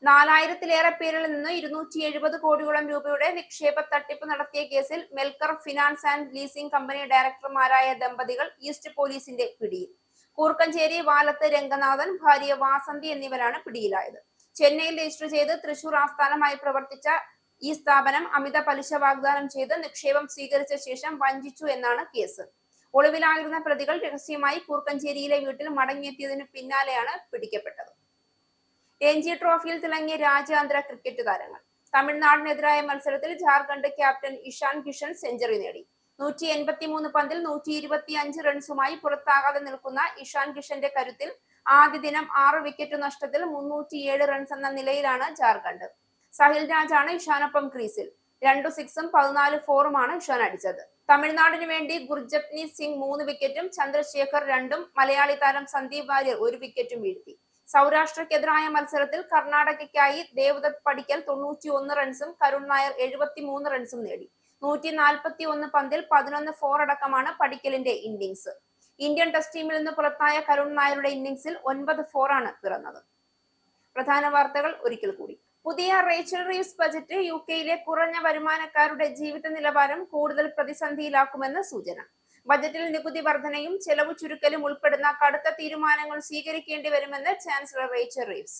4000-ലേറെ പേരിൽ നിന്ന് 270 കോടിയോളം രൂപയുടെ നിക്ഷേപ തട്ടിപ്പ് നടത്തിയ കേസിൽ മെൽക്കർ ഫിനാൻസ് ആൻഡ് ലീസിംഗ് കമ്പനി ഡയറക്ടർമാരായ ദമ്പതികൾ ഈസ്റ്റ് പോലീസിന്റെ പിടിയിൽ. കൂർക്കഞ്ചേരി വാലത്ത് രംഗനാഥൻ, ഭാര്യ വാസന്തി എന്നിവരാണ് പിടിയിലായത്. ചെന്നൈയിൽ രജിസ്റ്റർ ചെയ്ത് തൃശൂർ ആസ്ഥാനമായി പ്രവർത്തിച്ച ഈ സ്ഥാപനം അമിത പലിശ വാഗ്ദാനം ചെയ്ത് നിക്ഷേപം സ്വീകരിച്ച ശേഷം വഞ്ചിച്ചു എന്നാണ് കേസ്. ഒളിവിലായിരുന്ന പ്രതികൾ രഹസ്യമായി കൂർക്കഞ്ചേരിയിലെ വീട്ടിൽ മടങ്ങിയെത്തിയതിനു പിന്നാലെയാണ് പിടിക്കപ്പെട്ടത്. രഞ്ജി ട്രോഫിയിൽ തിളങ്ങിയ രാജ്യാന്തര ക്രിക്കറ്റ് താരങ്ങൾ. തമിഴ്നാടിനെതിരായ മത്സരത്തിൽ ജാർഖണ്ഡ് ക്യാപ്റ്റൻ ഇഷാൻ കിഷൻ സെഞ്ചുറി നേടി. 183 പന്തിൽ 125 റൺസുമായി പുറത്താകാതെ നിൽക്കുന്ന ഇഷാൻ കിഷന്റെ കരുത്തിൽ ആദ്യ ദിനം 6 വിക്കറ്റ് നഷ്ടത്തിൽ 307 റൺസ് എന്ന നിലയിലാണ് ജാർഖണ്ഡ്. സഹിൽ രാജാണ് ഇഷാനൊപ്പം ക്രീസിൽ. 2 സിക്സും 14 ഫോറുമാണ് ഇഷാൻ അടിച്ചത്. തമിഴ്നാടിന് വേണ്ടി ഗുർജപ്നീത് സിംഗ് 3 വിക്കറ്റും ചന്ദ്രശേഖർ 2ഉം മലയാളി താരം സന്ദീപ് വാര്യർ 1 വിക്കറ്റും വീഴ്ത്തി. സൗരാഷ്ട്രക്കെതിരായ മത്സരത്തിൽ കർണാടകയ്ക്കായി ദേവദത്ത് പടിക്കൽ 91 റൺസും കരുൺ നായർ 73 റൺസും നേടി. 141 പന്തിൽ 11 ഫോർ അടക്കമാണ് പടിക്കലിന്റെ ഇന്നിംഗ്സ്. ഇന്ത്യൻ ടെസ്റ്റ് ടീമിൽ നിന്ന് പുറത്തായ കരുൺ നായരുടെ ഇന്നിംഗ്സിൽ 9 ഫോറാണ് പിറന്നത്. പ്രധാന വാർത്തകൾ ഒരിക്കൽ കൂടി. പുതിയ റേച്ചൽ റീവ്സ് ബജറ്റ് യുകെയിലെ കുറഞ്ഞ വരുമാനക്കാരുടെ ജീവിത നിലവാരം കൂടുതൽ പ്രതിസന്ധിയിലാക്കുമെന്ന് സൂചന. ബജറ്റിൽ നികുതി വർധനയും ചെലവ് ചുരുക്കലും ഉൾപ്പെടുന്ന കടുത്ത തീരുമാനങ്ങൾ സ്വീകരിക്കേണ്ടി വരുമെന്ന് ചാൻസലർ റേച്ചൽ റീവ്സ്.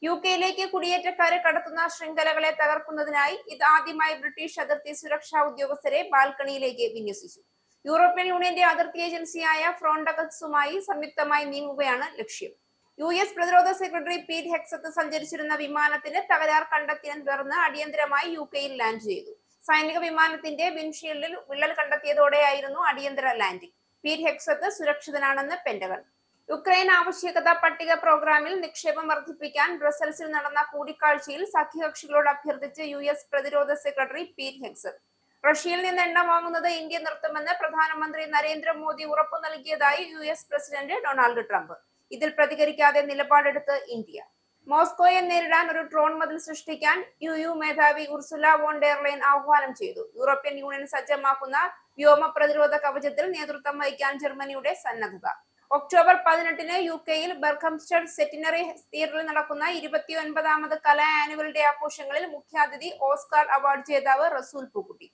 യുകെയിലേക്ക് കുടിയേറ്റക്കാരെ കടത്തുന്ന ശൃംഖലകളെ തകർക്കുന്നതിനായി ഇതാദ്യമായി ബ്രിട്ടീഷ് അതിർത്തി സുരക്ഷാ ഉദ്യോഗസ്ഥരെ ബാൽക്കണിയിലേക്ക് വിന്യസിച്ചു. യൂറോപ്യൻ യൂണിയന്റെ അതിർത്തി ഏജൻസിയായ ഫ്രോണ്ടക്സുമായി സംയുക്തമായി നീങ്ങുകയാണ് ലക്ഷ്യം. US പ്രതിരോധ സെക്രട്ടറി പീറ്റ് ഹെക്സത്ത് സഞ്ചരിച്ചിരുന്ന വിമാനത്തിന് തകരാർ കണ്ടെത്തിയതിനെ തുടർന്ന് അടിയന്തരമായി യുകെയിൽ ലാൻഡ് ചെയ്തു. സൈനിക വിമാനത്തിന്റെ വിൻഷീൽഡിൽ വിള്ളൽ കണ്ടെത്തിയതോടെയായിരുന്നു അടിയന്തര ലാൻഡിംഗ്. പീറ്റ് ഹെക്സത്ത് സുരക്ഷിതനാണെന്ന് പെന്റഗൺ. യുക്രൈൻ ആവശ്യകത പട്ടിക പ്രോഗ്രാമിൽ നിക്ഷേപം വർദ്ധിപ്പിക്കാൻ ബ്രസൽസിൽ നടന്ന കൂടിക്കാഴ്ചയിൽ സഖ്യകക്ഷികളോട് അഭ്യർത്ഥിച്ച് US പ്രതിരോധ സെക്രട്ടറി പീറ്റ് ഹെക്സത്ത്. റഷ്യയിൽ നിന്ന് എണ്ണ വാങ്ങുന്നത് ഇന്ത്യ നിർത്തുമെന്ന് പ്രധാനമന്ത്രി നരേന്ദ്രമോദി ഉറപ്പു നൽകിയതായി US പ്രസിഡന്റ് ഡൊണാൾഡ് ട്രംപ്. ഇതിൽ പ്രതികരിക്കാതെ നിലപാടെടുത്ത് ഇന്ത്യ. മോസ്കോയെ നേരിടാൻ ഒരു ഡ്രോൺ മതിൽ സൃഷ്ടിക്കാൻ EU മേധാവി ഉർസുല വോൺ ഡെർ ലയൻ ആഹ്വാനം ചെയ്തു. യൂറോപ്യൻ യൂണിയൻ സജ്ജമാക്കുന്ന വ്യോമ പ്രതിരോധ കവചത്തിൽ നേതൃത്വം വഹിക്കാൻ ജർമ്മനിയുടെ സന്നദ്ധത. ഒക്ടോബർ 18-ന് യുകെയിൽ ബെർഖംസ്റ്റഡ് സെറ്റിനറി തിയേറ്ററിൽ നടക്കുന്ന 29ാമത് കലാ ആനുവൽ ഡേ ആഘോഷങ്ങളിൽ മുഖ്യാതിഥി ഓസ്കാർ അവാർഡ് ജേതാവ് റസൂൽ പൂക്കുട്ടി.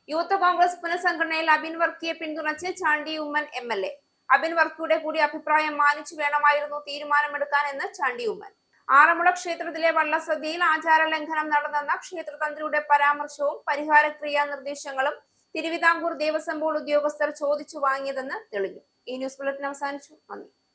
യൂത്ത് കോൺഗ്രസ് പുനഃസംഘടനയിൽ അബിൻ വർക്കിയെ പിന്തുണച്ച് ചാണ്ടി ഉമ്മൻ MLA. അബിൻ വർക്കിയുടെ കൂടി അഭിപ്രായം മാനിച്ചു വേണമായിരുന്നു തീരുമാനമെടുക്കാൻ എന്ന് ചാണ്ടി ഉമ്മൻ. ആറന്മുള ക്ഷേത്രത്തിലെ വള്ളസദ്യയിൽ ആചാര ലംഘനം നടന്നെന്ന ക്ഷേത്രതന്ത്രിയുടെ പരാമർശവും പരിഹാര ക്രിയാ നിർദ്ദേശങ്ങളും തിരുവിതാംകൂർ ദേവസ്വം ബോർഡ് ഉദ്യോഗസ്ഥർ ചോദിച്ചു വാങ്ങിയതെന്ന് തെളിഞ്ഞു. ഈ ന്യൂസ് ബുള്ളറ്റിൻ അവസാനിച്ചു. നന്ദി.